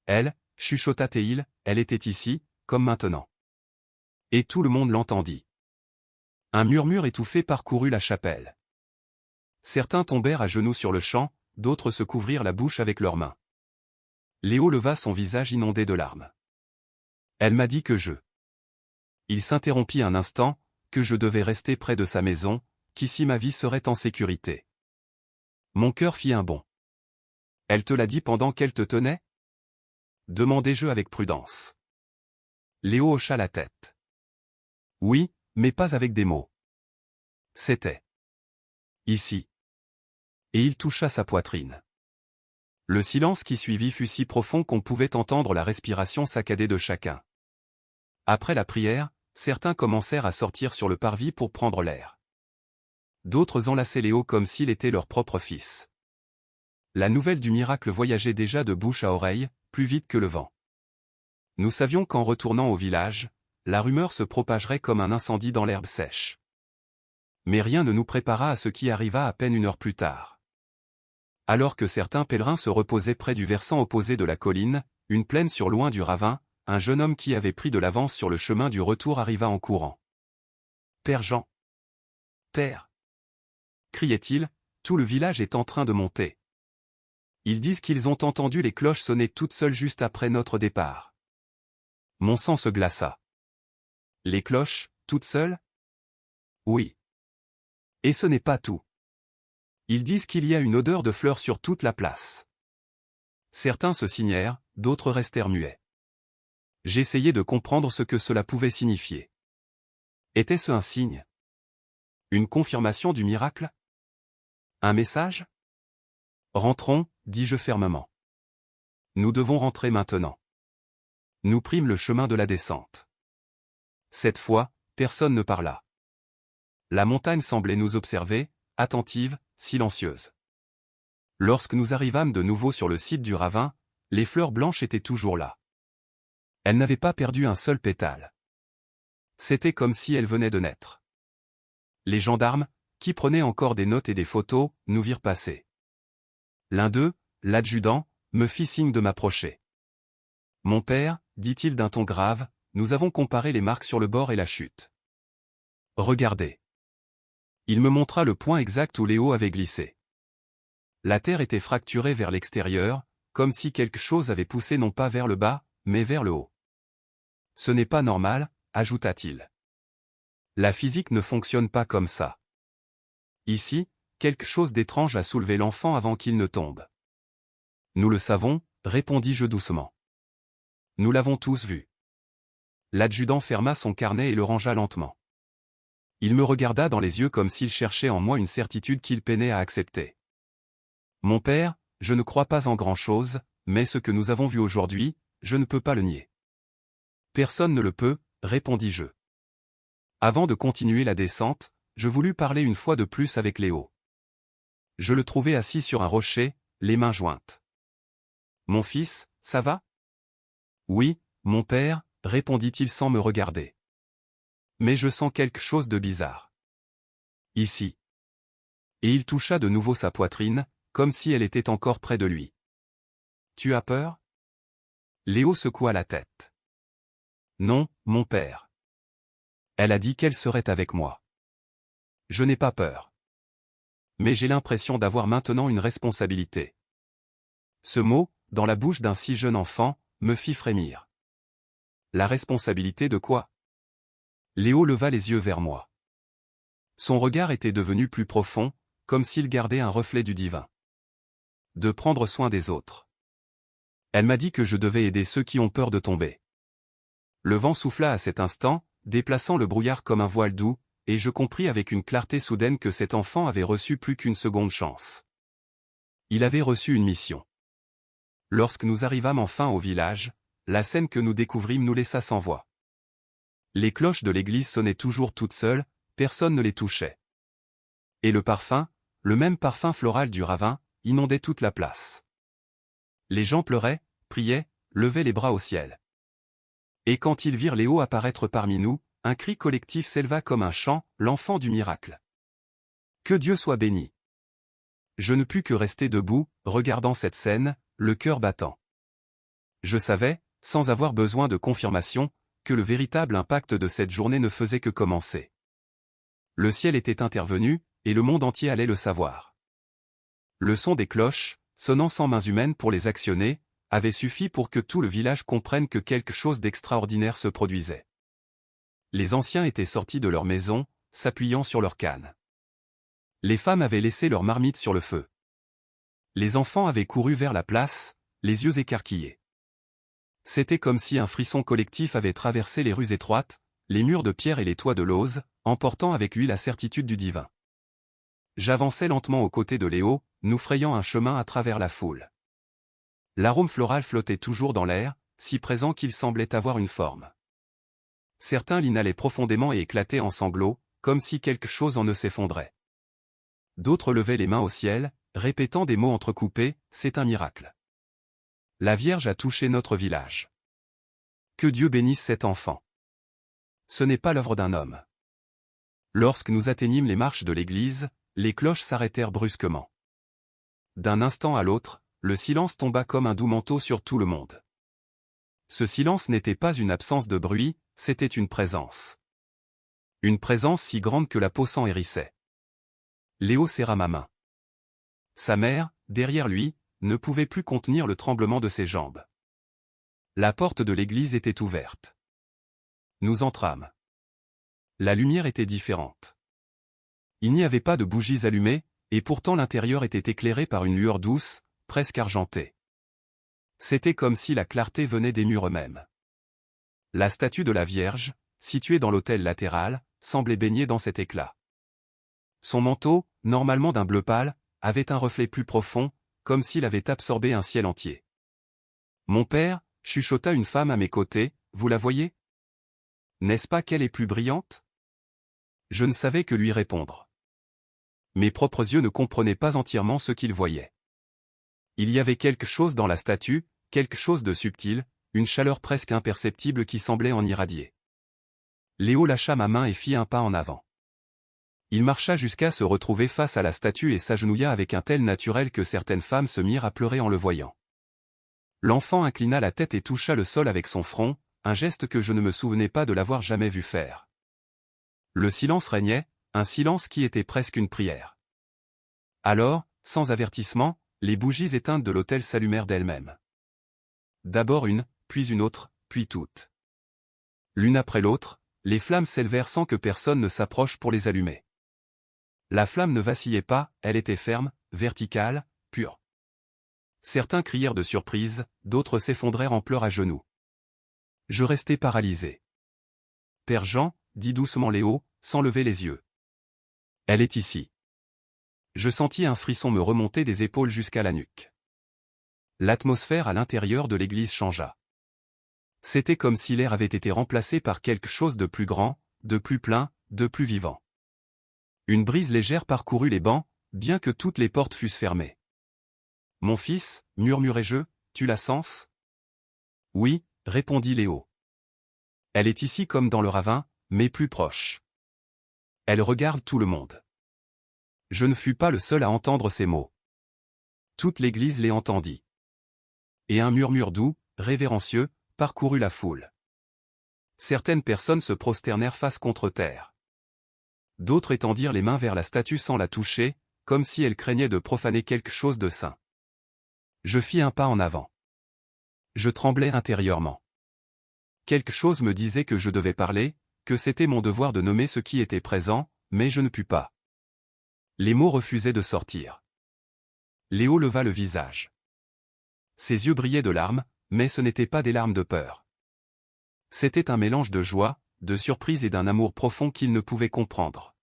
Elle, chuchota-t-il, elle était ici, comme maintenant. Et tout le monde l'entendit. Un murmure étouffé parcourut la chapelle. Certains tombèrent à genoux sur le champ, d'autres se couvrirent la bouche avec leurs mains. Léo leva son visage inondé de larmes. Elle m'a dit que Il s'interrompit un instant, que je devais rester près de sa maison, qu'ici ma vie serait en sécurité. Mon cœur fit un bond. Elle te l'a dit pendant qu'elle te tenait ? Demandai-je avec prudence. Léo hocha la tête. Oui, mais pas avec des mots. C'était ici. Et il toucha sa poitrine. Le silence qui suivit fut si profond qu'on pouvait entendre la respiration saccadée de chacun. Après la prière, certains commencèrent à sortir sur le parvis pour prendre l'air. D'autres enlaçaient Léo comme s'il était leur propre fils. La nouvelle du miracle voyageait déjà de bouche à oreille, plus vite que le vent. Nous savions qu'en retournant au village, la rumeur se propagerait comme un incendie dans l'herbe sèche. Mais rien ne nous prépara à ce qui arriva à peine une heure plus tard. Alors que certains pèlerins se reposaient près du versant opposé de la colline, une plaine sur loin du ravin, un jeune homme qui avait pris de l'avance sur le chemin du retour arriva en courant. « Père Jean ! Père !» criait-il, tout le village est en train de monter. Ils disent qu'ils ont entendu les cloches sonner toutes seules juste après notre départ. Mon sang se glaça. Les cloches, toutes seules ? Oui. Et ce n'est pas tout. Ils disent qu'il y a une odeur de fleurs sur toute la place. Certains se signèrent, d'autres restèrent muets. J'essayais de comprendre ce que cela pouvait signifier. Était-ce un signe ? Une confirmation du miracle ? Un message ? Rentrons, dis-je fermement. Nous devons rentrer maintenant. Nous prîmes le chemin de la descente. Cette fois, personne ne parla. La montagne semblait nous observer, attentive, silencieuse. Lorsque nous arrivâmes de nouveau sur le site du ravin, les fleurs blanches étaient toujours là. Elles n'avaient pas perdu un seul pétale. C'était comme si elles venaient de naître. Les gendarmes, qui prenaient encore des notes et des photos, nous virent passer. L'un d'eux, l'adjudant, me fit signe de m'approcher. « Mon père, dit-il d'un ton grave, nous avons comparé les marques sur le bord et la chute. Regardez. » Il me montra le point exact où Léo avait glissé. La terre était fracturée vers l'extérieur, comme si quelque chose avait poussé non pas vers le bas, mais vers le haut. « Ce n'est pas normal, » ajouta-t-il. « La physique ne fonctionne pas comme ça. Ici, quelque chose d'étrange a soulevé l'enfant avant qu'il ne tombe. » Nous le savons, répondis-je doucement. Nous l'avons tous vu. L'adjudant ferma son carnet et le rangea lentement. Il me regarda dans les yeux comme s'il cherchait en moi une certitude qu'il peinait à accepter. Mon père, je ne crois pas en grand-chose, mais ce que nous avons vu aujourd'hui, je ne peux pas le nier. Personne ne le peut, répondis-je. Avant de continuer la descente, je voulus parler une fois de plus avec Léo. Je le trouvai assis sur un rocher, les mains jointes. Mon fils, ça va ? Oui, mon père, répondit-il sans me regarder. Mais je sens quelque chose de bizarre. Ici. Et il toucha de nouveau sa poitrine, comme si elle était encore près de lui. Tu as peur ? Léo secoua la tête. Non, mon père. Elle a dit qu'elle serait avec moi. Je n'ai pas peur. mais j'ai l'impression d'avoir maintenant une responsabilité. Ce mot, dans la bouche d'un si jeune enfant, me fit frémir. La responsabilité de quoi? Léo leva les yeux vers moi. Son regard était devenu plus profond, comme s'il gardait un reflet du divin. De prendre soin des autres. Elle m'a dit que je devais aider ceux qui ont peur de tomber. Le vent souffla à cet instant, déplaçant le brouillard comme un voile doux, et je compris avec une clarté soudaine que cet enfant avait reçu plus qu'une seconde chance. Il avait reçu une mission. Lorsque nous arrivâmes enfin au village, la scène que nous découvrîmes nous laissa sans voix. Les cloches de l'église sonnaient toujours toutes seules, personne ne les touchait. Et le parfum, le même parfum floral du ravin, inondait toute la place. Les gens pleuraient, priaient, levaient les bras au ciel. Et quand ils virent Léo apparaître parmi nous, un cri collectif s'éleva comme un chant, l'enfant du miracle. Que Dieu soit béni. Je ne pus que rester debout, regardant cette scène, le cœur battant. Je savais, sans avoir besoin de confirmation, que le véritable impact de cette journée ne faisait que commencer. Le ciel était intervenu, et le monde entier allait le savoir. Le son des cloches, sonnant sans mains humaines pour les actionner, avait suffi pour que tout le village comprenne que quelque chose d'extraordinaire se produisait. Les anciens étaient sortis de leur maison, s'appuyant sur leurs cannes. Les femmes avaient laissé leurs marmites sur le feu. Les enfants avaient couru vers la place, les yeux écarquillés. C'était comme si un frisson collectif avait traversé les rues étroites, les murs de pierre et les toits de lauze, emportant avec lui la certitude du divin. J'avançais lentement aux côtés de Léo, nous frayant un chemin à travers la foule. L'arôme floral flottait toujours dans l'air, si présent qu'il semblait avoir une forme. Certains l'inhalaient profondément et éclataient en sanglots, comme si quelque chose en eux s'effondrait. D'autres levaient les mains au ciel, répétant des mots entrecoupés, « C'est un miracle. La Vierge a touché notre village. Que Dieu bénisse cet enfant. Ce n'est pas l'œuvre d'un homme. » Lorsque nous atteignîmes les marches de l'église, les cloches s'arrêtèrent brusquement. D'un instant à l'autre, le silence tomba comme un doux manteau sur tout le monde. Ce silence n'était pas une absence de bruit, c'était une présence. Une présence si grande que la peau s'en hérissait. Léo serra ma main. Sa mère, derrière lui, ne pouvait plus contenir le tremblement de ses jambes. La porte de l'église était ouverte. Nous entrâmes. La lumière était différente. Il n'y avait pas de bougies allumées, et pourtant l'intérieur était éclairé par une lueur douce, presque argentée. C'était comme si la clarté venait des murs eux-mêmes. La statue de la Vierge, située dans l'autel latéral, semblait baigner dans cet éclat. Son manteau, normalement d'un bleu pâle, avait un reflet plus profond, comme s'il avait absorbé un ciel entier. Mon père, chuchota une femme à mes côtés, vous la voyez? N'est-ce pas qu'elle est plus brillante? Je ne savais que lui répondre. Mes propres yeux ne comprenaient pas entièrement ce qu'ils voyaient. Il y avait quelque chose dans la statue, quelque chose de subtil, une chaleur presque imperceptible qui semblait en irradier. Léo lâcha ma main et fit un pas en avant. Il marcha jusqu'à se retrouver face à la statue et s'agenouilla avec un tel naturel que certaines femmes se mirent à pleurer en le voyant. L'enfant inclina la tête et toucha le sol avec son front, un geste que je ne me souvenais pas de l'avoir jamais vu faire. Le silence régnait, un silence qui était presque une prière. Alors, sans avertissement, les bougies éteintes de l'autel s'allumèrent d'elles-mêmes. D'abord une, puis une autre, puis toutes. L'une après l'autre, les flammes s'élevèrent sans que personne ne s'approche pour les allumer. La flamme ne vacillait pas, elle était ferme, verticale, pure. Certains crièrent de surprise, d'autres s'effondrèrent en pleurs à genoux. Je restai paralysé. « Père Jean, » dit doucement Léo, sans lever les yeux. « Elle est ici. » Je sentis un frisson me remonter des épaules jusqu'à la nuque. L'atmosphère à l'intérieur de l'église changea. C'était comme si l'air avait été remplacé par quelque chose de plus grand, de plus plein, de plus vivant. Une brise légère parcourut les bancs, bien que toutes les portes fussent fermées. « Mon fils, murmurai-je, tu la sens? » « Oui, » répondit Léo. « Elle est ici comme dans le ravin, mais plus proche. Elle regarde tout le monde. » Je ne fus pas le seul à entendre ces mots. Toute l'église les entendit. Et un murmure doux, révérencieux, parcourut la foule. Certaines personnes se prosternèrent face contre terre. D'autres étendirent les mains vers la statue sans la toucher, comme si elle craignait de profaner quelque chose de saint. Je fis un pas en avant. Je tremblais intérieurement. Quelque chose me disait que je devais parler, que c'était mon devoir de nommer ce qui était présent, mais je ne pus pas. Les mots refusaient de sortir. Léo leva le visage. Ses yeux brillaient de larmes, mais ce n'étaient pas des larmes de peur. C'était un mélange de joie, de surprise et d'un amour profond qu'il ne pouvait comprendre.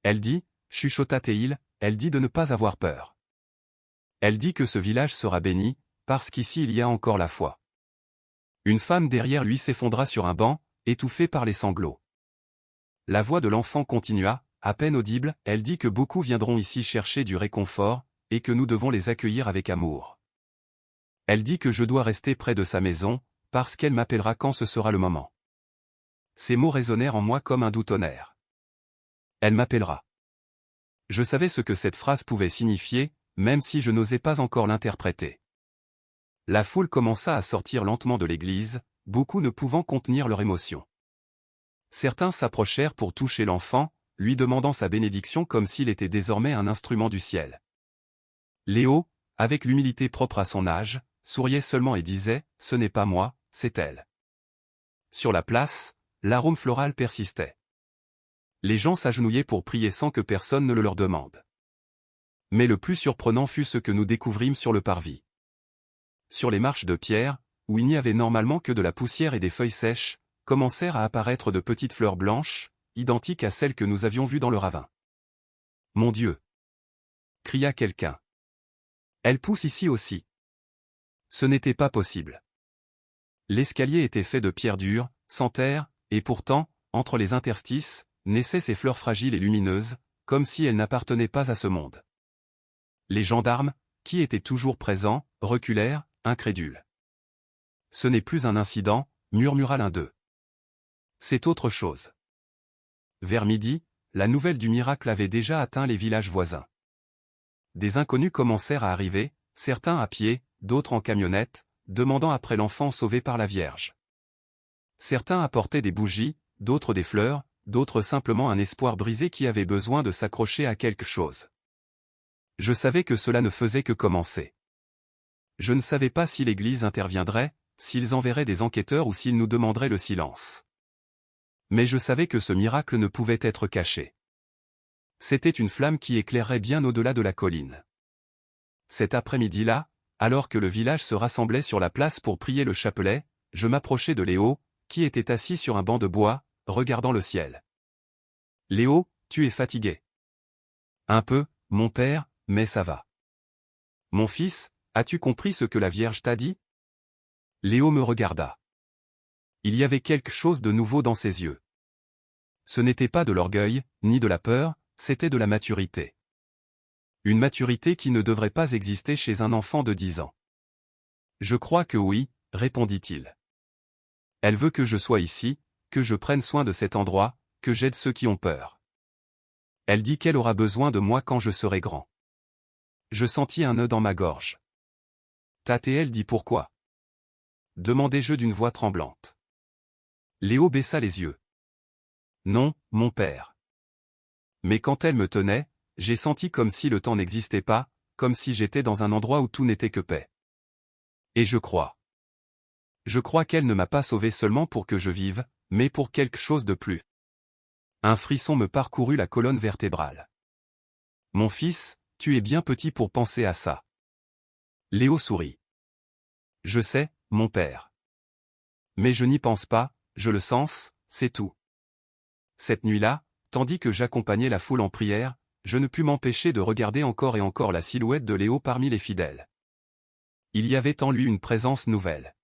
Elle dit, chuchota Théil, elle dit de ne pas avoir peur. Elle dit que ce village sera béni, parce qu'ici il y a encore la foi. Une femme derrière lui s'effondra sur un banc, étouffée par les sanglots. La voix de l'enfant continua, à peine audible, elle dit que beaucoup viendront ici chercher du réconfort, et que nous devons les accueillir avec amour. Elle dit que je dois rester près de sa maison, parce qu'elle m'appellera quand ce sera le moment. Ces mots résonnèrent en moi comme un doux tonnerre. Elle m'appellera. Je savais ce que cette phrase pouvait signifier, même si je n'osais pas encore l'interpréter. La foule commença à sortir lentement de l'église, beaucoup ne pouvant contenir leur émotion. Certains s'approchèrent pour toucher l'enfant, lui demandant sa bénédiction comme s'il était désormais un instrument du ciel. Léo, avec l'humilité propre à son âge, souriait seulement et disait « Ce n'est pas moi, c'est elle ». Sur la place, l'arôme floral persistait. Les gens s'agenouillaient pour prier sans que personne ne le leur demande. Mais le plus surprenant fut ce que nous découvrîmes sur le parvis. Sur les marches de pierre, où il n'y avait normalement que de la poussière et des feuilles sèches, commencèrent à apparaître de petites fleurs blanches, identiques à celles que nous avions vues dans le ravin. « Mon Dieu !» cria quelqu'un. « Elle pousse ici aussi. » Ce n'était pas possible. L'escalier était fait de pierre dure, sans terre, et pourtant, entre les interstices, naissaient ces fleurs fragiles et lumineuses, comme si elles n'appartenaient pas à ce monde. Les gendarmes, qui étaient toujours présents, reculèrent, incrédules. « Ce n'est plus un incident, » murmura l'un d'eux. « C'est autre chose. » Vers midi, la nouvelle du miracle avait déjà atteint les villages voisins. Des inconnus commencèrent à arriver, certains à pied, d'autres en camionnette, demandant après l'enfant sauvé par la Vierge. Certains apportaient des bougies, d'autres des fleurs, d'autres simplement un espoir brisé qui avait besoin de s'accrocher à quelque chose. Je savais que cela ne faisait que commencer. Je ne savais pas si l'Église interviendrait, s'ils enverraient des enquêteurs ou s'ils nous demanderaient le silence. Mais je savais que ce miracle ne pouvait être caché. C'était une flamme qui éclairerait bien au-delà de la colline. Cet après-midi-là, alors que le village se rassemblait sur la place pour prier le chapelet, je m'approchai de Léo, qui était assis sur un banc de bois, regardant le ciel. « Léo, tu es fatigué. »« Un peu, mon père, mais ça va. »« Mon fils, as-tu compris ce que la Vierge t'a dit ?» Léo me regarda. Il y avait quelque chose de nouveau dans ses yeux. Ce n'était pas de l'orgueil, ni de la peur, c'était de la maturité. Une maturité qui ne devrait pas exister chez un enfant de 10 ans. « Je crois que oui, » répondit-il. « Elle veut que je sois ici, que je prenne soin de cet endroit, que j'aide ceux qui ont peur. Elle dit qu'elle aura besoin de moi quand je serai grand. » Je sentis un nœud dans ma gorge. « Théil dit pourquoi ?» demandai-je d'une voix tremblante. Léo baissa les yeux. « Non, mon père. » Mais quand elle me tenait, j'ai senti comme si le temps n'existait pas, comme si j'étais dans un endroit où tout n'était que paix. Et je crois. Je crois qu'elle ne m'a pas sauvé seulement pour que je vive, mais pour quelque chose de plus. Un frisson me parcourut la colonne vertébrale. « Mon fils, tu es bien petit pour penser à ça. » Léo sourit. « Je sais, mon père. Mais je n'y pense pas, je le sens, c'est tout. » Cette nuit-là, tandis que j'accompagnais la foule en prière, je ne pus m'empêcher de regarder encore et encore la silhouette de Léo parmi les fidèles. Il y avait en lui une présence nouvelle.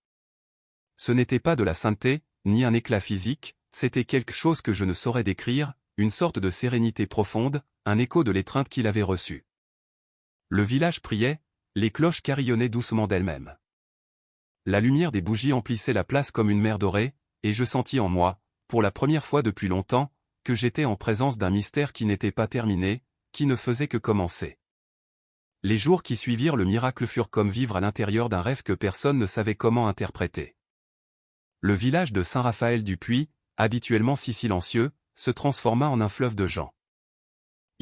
Ce n'était pas de la sainteté, ni un éclat physique, c'était quelque chose que je ne saurais décrire, une sorte de sérénité profonde, un écho de l'étreinte qu'il avait reçue. Le village priait, les cloches carillonnaient doucement d'elles-mêmes. La lumière des bougies emplissait la place comme une mer dorée, et je sentis en moi, pour la première fois depuis longtemps, que j'étais en présence d'un mystère qui n'était pas terminé, qui ne faisait que commencer. Les jours qui suivirent le miracle furent comme vivre à l'intérieur d'un rêve que personne ne savait comment interpréter. Le village de Saint-Raphaël-du-Puy, habituellement si silencieux, se transforma en un fleuve de gens.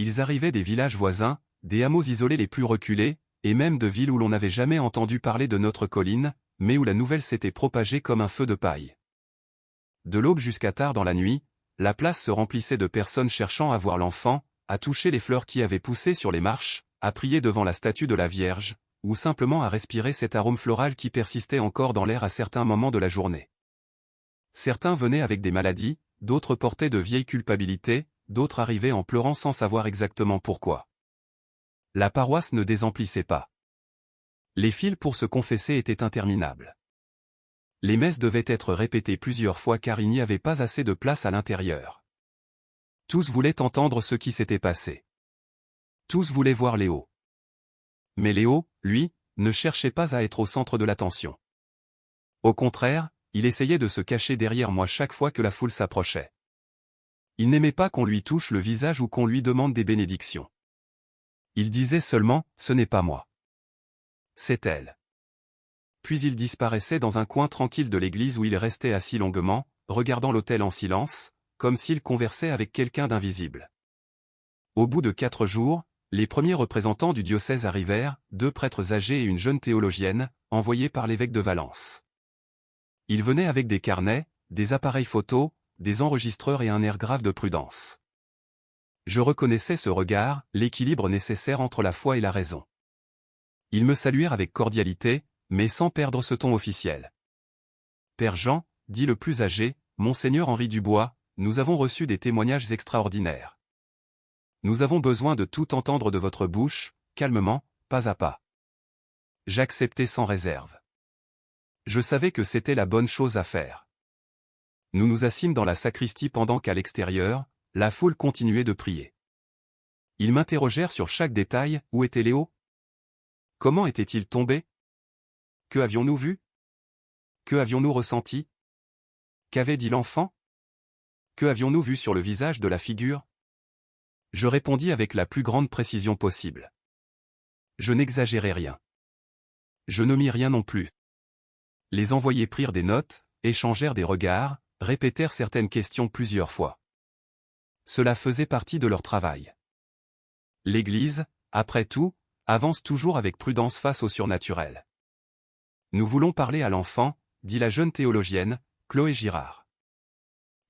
Ils arrivaient des villages voisins, des hameaux isolés les plus reculés, et même de villes où l'on n'avait jamais entendu parler de notre colline, mais où la nouvelle s'était propagée comme un feu de paille. De l'aube jusqu'à tard dans la nuit, la place se remplissait de personnes cherchant à voir l'enfant, à toucher les fleurs qui avaient poussé sur les marches, à prier devant la statue de la Vierge, ou simplement à respirer cet arôme floral qui persistait encore dans l'air à certains moments de la journée. Certains venaient avec des maladies, d'autres portaient de vieilles culpabilités, d'autres arrivaient en pleurant sans savoir exactement pourquoi. La paroisse ne désemplissait pas. Les files pour se confesser étaient interminables. Les messes devaient être répétées plusieurs fois car il n'y avait pas assez de place à l'intérieur. Tous voulaient entendre ce qui s'était passé. Tous voulaient voir Léo. Mais Léo, lui, ne cherchait pas à être au centre de l'attention. Au contraire, il essayait de se cacher derrière moi chaque fois que la foule s'approchait. Il n'aimait pas qu'on lui touche le visage ou qu'on lui demande des bénédictions. Il disait seulement « ce n'est pas moi. C'est elle ». Puis il disparaissait dans un coin tranquille de l'église où il restait assis longuement, regardant l'autel en silence, comme s'il conversait avec quelqu'un d'invisible. Au bout de 4 jours, les premiers représentants du diocèse arrivèrent, 2 prêtres âgés et une jeune théologienne, envoyés par l'évêque de Valence. Ils venaient avec des carnets, des appareils photos, des enregistreurs et un air grave de prudence. Je reconnaissais ce regard, l'équilibre nécessaire entre la foi et la raison. Ils me saluèrent avec cordialité, mais sans perdre ce ton officiel. « Père Jean, dit le plus âgé, Monseigneur Henri Dubois, nous avons reçu des témoignages extraordinaires. Nous avons besoin de tout entendre de votre bouche, calmement, pas à pas. » J'acceptai sans réserve. Je savais que c'était la bonne chose à faire. Nous nous assîmes dans la sacristie pendant qu'à l'extérieur, la foule continuait de prier. Ils m'interrogèrent sur chaque détail, où était Léo? Comment était-il tombé? Que avions-nous vu? Que avions-nous ressenti? Qu'avait dit l'enfant? Que avions-nous vu sur le visage de la figure? Je répondis avec la plus grande précision possible. Je n'exagérais rien. Je n'omis rien non plus. Les envoyés prirent des notes, échangèrent des regards, répétèrent certaines questions plusieurs fois. Cela faisait partie de leur travail. L'Église, après tout, avance toujours avec prudence face au surnaturel. Nous voulons parler à l'enfant, dit la jeune théologienne, Chloé Girard.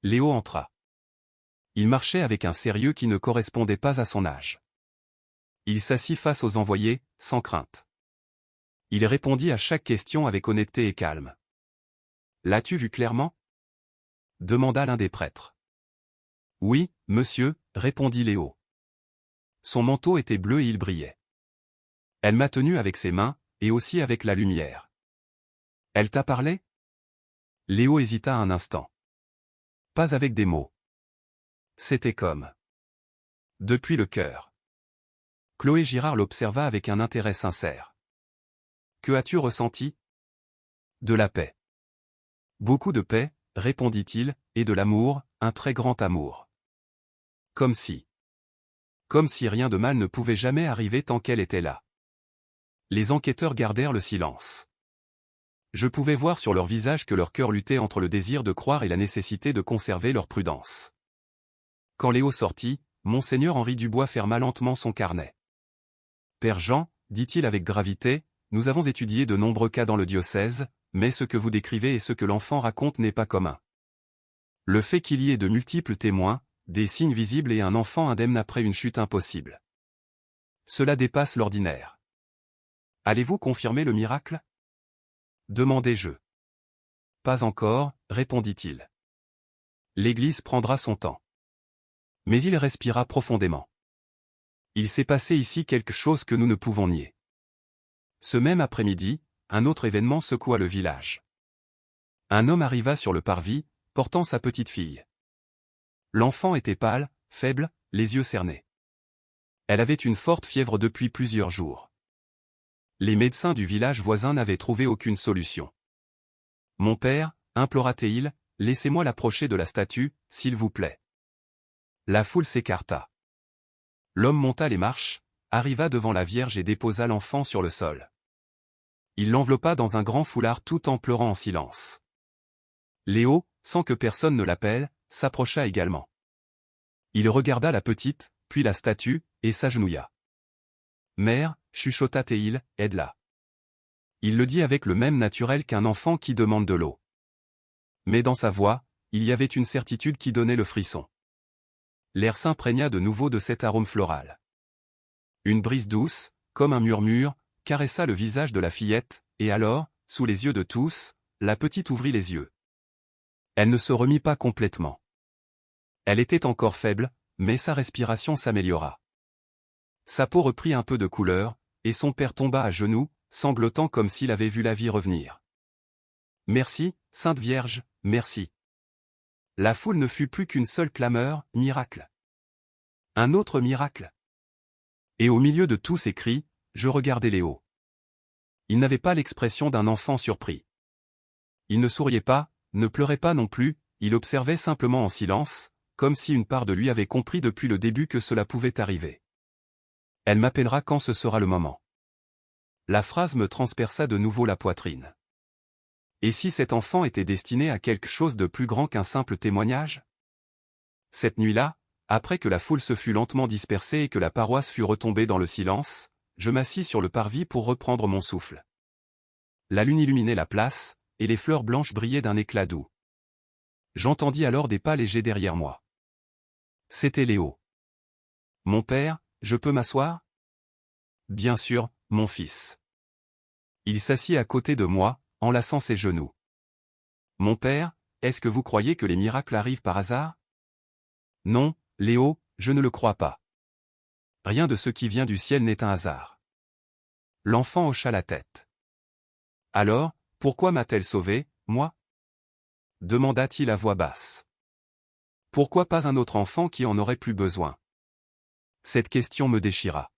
Léo entra. Il marchait avec un sérieux qui ne correspondait pas à son âge. Il s'assit face aux envoyés, sans crainte. Il répondit à chaque question avec honnêteté et calme. « L'as-tu vu clairement » demanda l'un des prêtres. « Oui, monsieur, » répondit Léo. Son manteau était bleu et il brillait. Elle m'a tenu avec ses mains, et aussi avec la lumière. « Elle t'a parlé » Léo hésita un instant. Pas avec des mots. C'était comme depuis le cœur. Chloé Girard l'observa avec un intérêt sincère. « Que as-tu ressenti » ? De la paix. Beaucoup de paix, répondit-il, et de l'amour, un très grand amour. Comme si rien de mal ne pouvait jamais arriver tant qu'elle était là. Les enquêteurs gardèrent le silence. Je pouvais voir sur leur visage que leur cœur luttait entre le désir de croire et la nécessité de conserver leur prudence. Quand Léo sortit, Monseigneur Henri Dubois ferma lentement son carnet. « Père Jean, dit-il avec gravité, nous avons étudié de nombreux cas dans le diocèse, mais ce que vous décrivez et ce que l'enfant raconte n'est pas commun. Le fait qu'il y ait de multiples témoins, des signes visibles et un enfant indemne après une chute impossible. Cela dépasse l'ordinaire. Allez-vous confirmer le miracle ? Demandai-je. Pas encore, répondit-il. L'Église prendra son temps. Mais il respira profondément. Il s'est passé ici quelque chose que nous ne pouvons nier. Ce même après-midi, un autre événement secoua le village. Un homme arriva sur le parvis, portant sa petite fille. L'enfant était pâle, faible, les yeux cernés. Elle avait une forte fièvre depuis plusieurs jours. Les médecins du village voisin n'avaient trouvé aucune solution. « Mon père, implora-t-il, laissez-moi l'approcher de la statue, s'il vous plaît. » La foule s'écarta. L'homme monta les marches, arriva devant la Vierge et déposa l'enfant sur le sol. Il l'enveloppa dans un grand foulard tout en pleurant en silence. Léo, sans que personne ne l'appelle, s'approcha également. Il regarda la petite, puis la statue, et s'agenouilla. « Mère, chuchota Théil, aide-la. » Il le dit avec le même naturel qu'un enfant qui demande de l'eau. Mais dans sa voix, il y avait une certitude qui donnait le frisson. L'air s'imprégna de nouveau de cet arôme floral. Une brise douce, comme un murmure, caressa le visage de la fillette, et alors, sous les yeux de tous, la petite ouvrit les yeux. Elle ne se remit pas complètement. Elle était encore faible, mais sa respiration s'améliora. Sa peau reprit un peu de couleur, et son père tomba à genoux, sanglotant comme s'il avait vu la vie revenir. « Merci, Sainte Vierge, merci. » La foule ne fut plus qu'une seule clameur, « Miracle !» Un autre miracle. Et au milieu de tous ces cris, je regardais Léo. Il n'avait pas l'expression d'un enfant surpris. Il ne souriait pas, ne pleurait pas non plus, il observait simplement en silence, comme si une part de lui avait compris depuis le début que cela pouvait arriver. « Elle m'appellera quand ce sera le moment. » La phrase me transperça de nouveau la poitrine. Et si cet enfant était destiné à quelque chose de plus grand qu'un simple témoignage? Cette nuit-là, après que la foule se fut lentement dispersée et que la paroisse fut retombée dans le silence, je m'assis sur le parvis pour reprendre mon souffle. La lune illuminait la place, et les fleurs blanches brillaient d'un éclat doux. J'entendis alors des pas légers derrière moi. C'était Léo. « Mon père, je peux m'asseoir ?» « Bien sûr, mon fils. » Il s'assit à côté de moi, enlaçant ses genoux. « Mon père, est-ce que vous croyez que les miracles arrivent par hasard? » « Non, Léo, je ne le crois pas. Rien de ce qui vient du ciel n'est un hasard. » L'enfant hocha la tête. « Alors, pourquoi m'a-t-elle sauvé, moi? » demanda-t-il à voix basse. « Pourquoi pas un autre enfant qui en aurait plus besoin? » Cette question me déchira.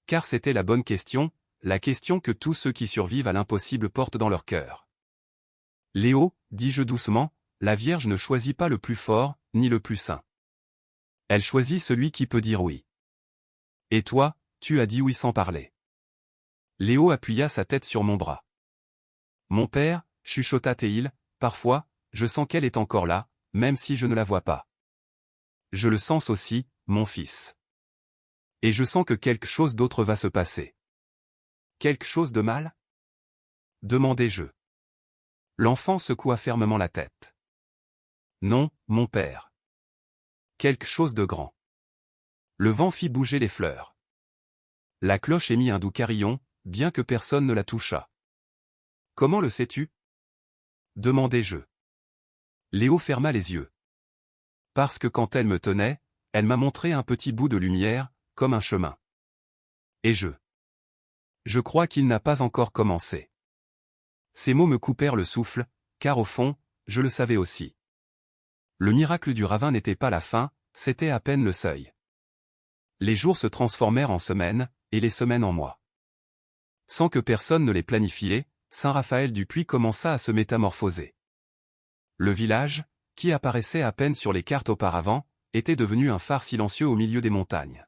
Car c'était la bonne question, la question que tous ceux qui survivent à l'impossible portent dans leur cœur. « Léo, dis-je doucement, la Vierge ne choisit pas le plus fort, ni le plus saint. Elle choisit celui qui peut dire oui. Et toi, tu as dit oui sans parler. » Léo appuya sa tête sur mon bras. « Mon père, chuchota Théil, parfois, je sens qu'elle est encore là, même si je ne la vois pas. Je le sens aussi, mon fils. Et je sens que quelque chose d'autre va se passer. » « Quelque chose de mal? » demandai-je. L'enfant secoua fermement la tête. « Non, mon père. Quelque chose de grand. » Le vent fit bouger les fleurs. La cloche émit un doux carillon, bien que personne ne la touchât. « Comment le sais-tu? » demandai-je. Léo ferma les yeux. « Parce que quand elle me tenait, elle m'a montré un petit bout de lumière, comme un chemin. Et je crois qu'il n'a pas encore commencé. » Ces mots me coupèrent le souffle, car au fond, je le savais aussi. Le miracle du ravin n'était pas la fin, c'était à peine le seuil. Les jours se transformèrent en semaines, et les semaines en mois. Sans que personne ne les planifiait, Saint Raphaël du Puy commença à se métamorphoser. Le village, qui apparaissait à peine sur les cartes auparavant, était devenu un phare silencieux au milieu des montagnes.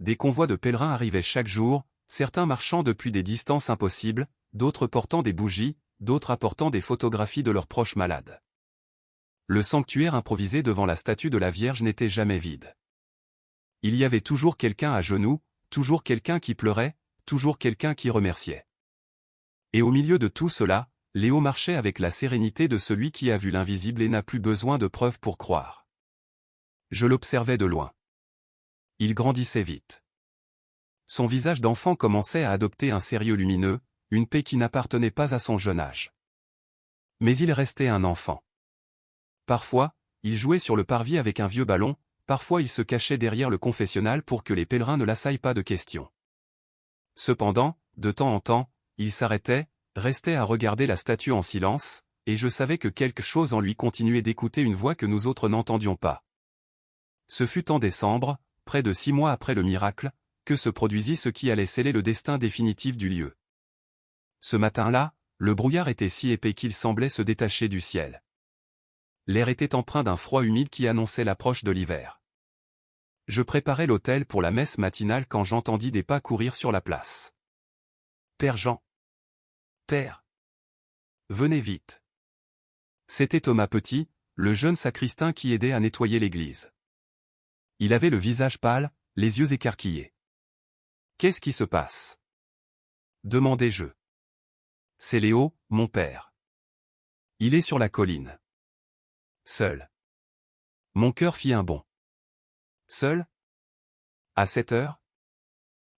Des convois de pèlerins arrivaient chaque jour, certains marchant depuis des distances impossibles, d'autres portant des bougies, d'autres apportant des photographies de leurs proches malades. Le sanctuaire improvisé devant la statue de la Vierge n'était jamais vide. Il y avait toujours quelqu'un à genoux, toujours quelqu'un qui pleurait, toujours quelqu'un qui remerciait. Et au milieu de tout cela, Léo marchait avec la sérénité de celui qui a vu l'invisible et n'a plus besoin de preuves pour croire. Je l'observais de loin. Il grandissait vite. Son visage d'enfant commençait à adopter un sérieux lumineux, une paix qui n'appartenait pas à son jeune âge. Mais il restait un enfant. Parfois, il jouait sur le parvis avec un vieux ballon, parfois il se cachait derrière le confessionnal pour que les pèlerins ne l'assaillent pas de questions. Cependant, de temps en temps, il s'arrêtait, restait à regarder la statue en silence, et je savais que quelque chose en lui continuait d'écouter une voix que nous autres n'entendions pas. Ce fut en décembre, près de 6 mois après le miracle, que se produisit ce qui allait sceller le destin définitif du lieu. Ce matin-là, le brouillard était si épais qu'il semblait se détacher du ciel. L'air était empreint d'un froid humide qui annonçait l'approche de l'hiver. Je préparais l'autel pour la messe matinale quand j'entendis des pas courir sur la place. « Père Jean. Père. Venez vite. » C'était Thomas Petit, le jeune sacristain qui aidait à nettoyer l'église. Il avait le visage pâle, les yeux écarquillés. « Qu'est-ce qui se passe ?» demandai-je. « C'est Léo, mon père. Il est sur la colline. Seul. » Mon cœur fit un bond. Seul? À cette heure?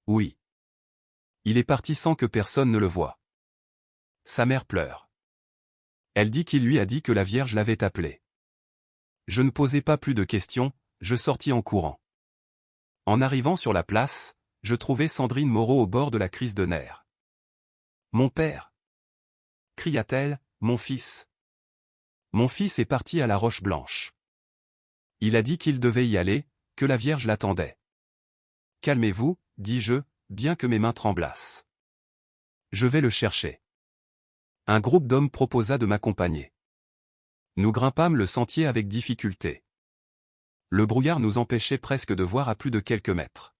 Oui. Il est parti sans que personne ne le voie. Sa mère pleure. Elle dit qu'il lui a dit que la Vierge l'avait appelé. Je ne posai pas plus de questions, je sortis en courant. En arrivant sur la place, je trouvai Sandrine Moreau au bord de la crise de nerfs. « Mon père !» cria-t-elle, « mon fils !» Mon fils est parti à la Roche Blanche. Il a dit qu'il devait y aller, que la Vierge l'attendait. « Calmez-vous, dis-je, bien que mes mains tremblassent. Je vais le chercher. » Un groupe d'hommes proposa de m'accompagner. Nous grimpâmes le sentier avec difficulté. Le brouillard nous empêchait presque de voir à plus de quelques mètres.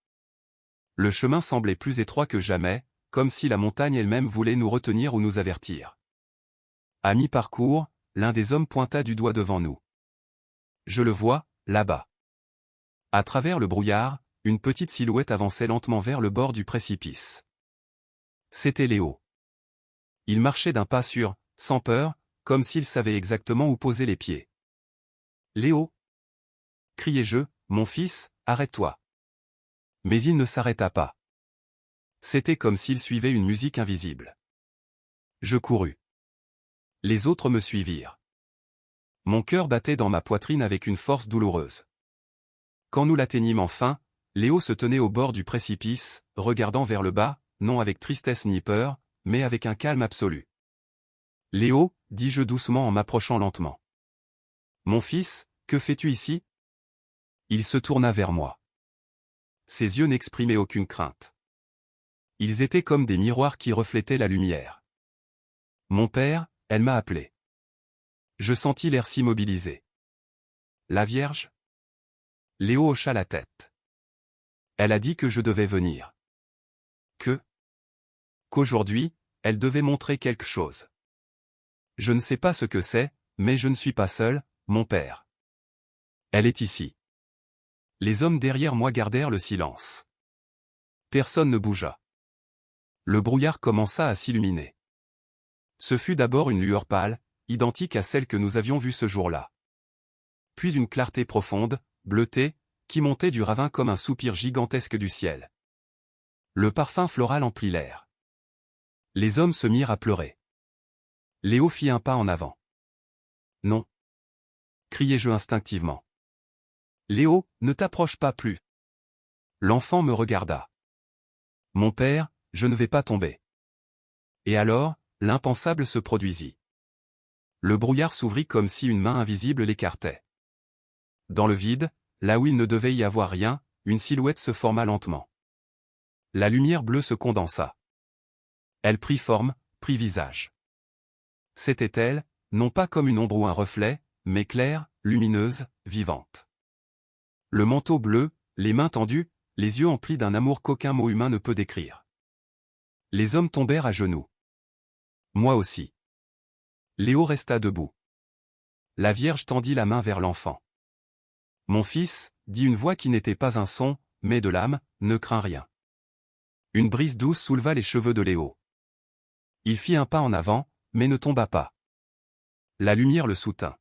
Le chemin semblait plus étroit que jamais, comme si la montagne elle-même voulait nous retenir ou nous avertir. À mi-parcours, l'un des hommes pointa du doigt devant nous. « Je le vois, là-bas. » À travers le brouillard, une petite silhouette avançait lentement vers le bord du précipice. C'était Léo. Il marchait d'un pas sûr, sans peur, comme s'il savait exactement où poser les pieds. « Léo !» criai-je, « mon fils, arrête-toi. » Mais il ne s'arrêta pas. C'était comme s'il suivait une musique invisible. Je courus. Les autres me suivirent. Mon cœur battait dans ma poitrine avec une force douloureuse. Quand nous l'atteignîmes enfin, Léo se tenait au bord du précipice, regardant vers le bas, non avec tristesse ni peur, mais avec un calme absolu. « Léo, dis-je doucement en m'approchant lentement. Mon fils, que fais-tu ici ? » Il se tourna vers moi. Ses yeux n'exprimaient aucune crainte. Ils étaient comme des miroirs qui reflétaient la lumière. « Mon père, elle m'a appelé. » Je sentis l'air s'immobiliser. « La Vierge ?» Léo hocha la tête. Elle a dit que je devais venir. Qu'aujourd'hui, elle devait montrer quelque chose. Je ne sais pas ce que c'est, mais je ne suis pas seul, mon père. Elle est ici. Les hommes derrière moi gardèrent le silence. Personne ne bougea. Le brouillard commença à s'illuminer. Ce fut d'abord une lueur pâle, identique à celle que nous avions vue ce jour-là. Puis une clarté profonde, bleutée, qui montait du ravin comme un soupir gigantesque du ciel. Le parfum floral emplit l'air. Les hommes se mirent à pleurer. Léo fit un pas en avant. « Non !» criai-je instinctivement. « Léo, ne t'approche pas plus. » L'enfant me regarda. « Mon père, je ne vais pas tomber. » Et alors, l'impensable se produisit. Le brouillard s'ouvrit comme si une main invisible l'écartait. Dans le vide, là où il ne devait y avoir rien, une silhouette se forma lentement. La lumière bleue se condensa. Elle prit forme, prit visage. C'était elle, non pas comme une ombre ou un reflet, mais claire, lumineuse, vivante. Le manteau bleu, les mains tendues, les yeux emplis d'un amour qu'aucun mot humain ne peut décrire. Les hommes tombèrent à genoux. Moi aussi. Léo resta debout. La Vierge tendit la main vers l'enfant. « Mon fils, dit une voix qui n'était pas un son, mais de l'âme, ne crains rien. » Une brise douce souleva les cheveux de Léo. Il fit un pas en avant, mais ne tomba pas. La lumière le soutint.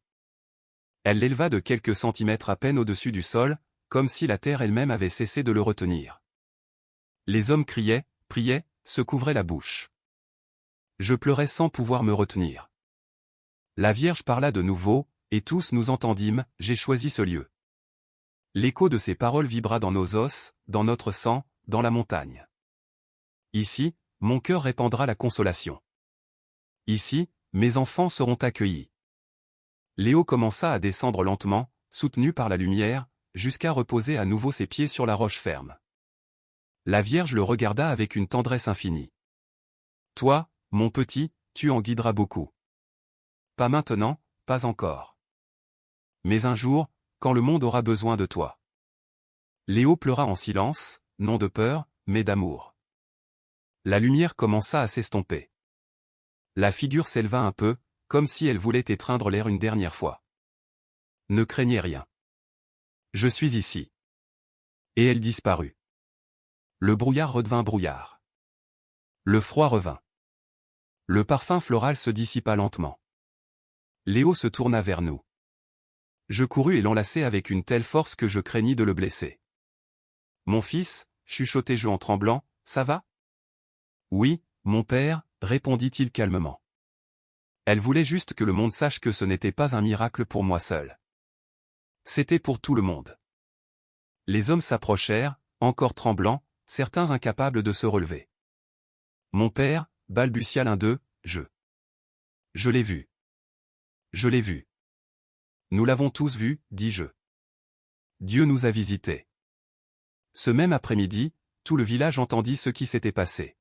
Elle l'éleva de quelques centimètres à peine au-dessus du sol, comme si la terre elle-même avait cessé de le retenir. Les hommes criaient, priaient, se couvraient la bouche. Je pleurais sans pouvoir me retenir. La Vierge parla de nouveau, et tous nous entendîmes, « J'ai choisi ce lieu. » L'écho de ces paroles vibra dans nos os, dans notre sang, dans la montagne. Ici, mon cœur répandra la consolation. Ici, mes enfants seront accueillis. Léo commença à descendre lentement, soutenu par la lumière, jusqu'à reposer à nouveau ses pieds sur la roche ferme. La Vierge le regarda avec une tendresse infinie. « Toi, mon petit, tu en guideras beaucoup. Pas maintenant, pas encore. Mais un jour, quand le monde aura besoin de toi. » Léo pleura en silence, non de peur, mais d'amour. La lumière commença à s'estomper. La figure s'éleva un peu, comme si elle voulait étreindre l'air une dernière fois. « Ne craignez rien. Je suis ici. » Et elle disparut. Le brouillard redevint brouillard. Le froid revint. Le parfum floral se dissipa lentement. Léo se tourna vers nous. Je courus et l'enlaçai avec une telle force que je craignis de le blesser. « Mon fils, chuchotai-je en tremblant, ça va ? » « Oui, mon père, répondit-il calmement. Elle voulait juste que le monde sache que ce n'était pas un miracle pour moi seul. C'était pour tout le monde. Les hommes s'approchèrent, encore tremblants, certains incapables de se relever. Mon père, balbutia l'un d'eux, Je l'ai vu. Je l'ai vu. Nous l'avons tous vu, dis-je. Dieu nous a visités. Ce même après-midi, tout le village entendit ce qui s'était passé.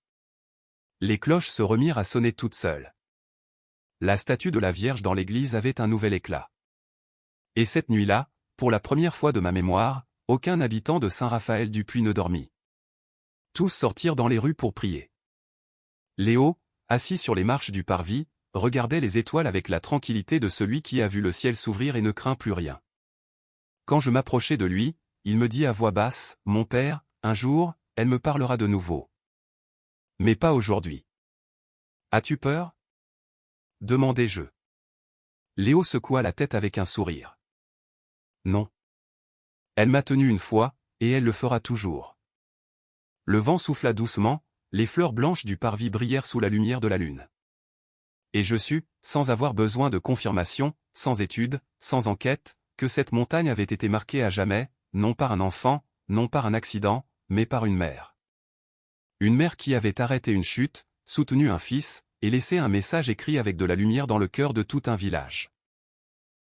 Les cloches se remirent à sonner toutes seules. La statue de la Vierge dans l'église avait un nouvel éclat. Et cette nuit-là, pour la première fois de ma mémoire, aucun habitant de Saint-Raphaël-du-Puy ne dormit. Tous sortirent dans les rues pour prier. Léo, assis sur les marches du parvis, regardait les étoiles avec la tranquillité de celui qui a vu le ciel s'ouvrir et ne craint plus rien. Quand je m'approchai de lui, il me dit à voix basse, « Mon père, un jour, elle me parlera de nouveau. Mais pas aujourd'hui. »« As-tu peur ?» demandai-je. Léo secoua la tête avec un sourire. « Non. Elle m'a tenu une fois, et elle le fera toujours. » Le vent souffla doucement, les fleurs blanches du parvis brillèrent sous la lumière de la lune. Et je sus, sans avoir besoin de confirmation, sans étude, sans enquête, que cette montagne avait été marquée à jamais, non par un enfant, non par un accident, mais par une mère. Une mère qui avait arrêté une chute, soutenu un fils, et laissé un message écrit avec de la lumière dans le cœur de tout un village.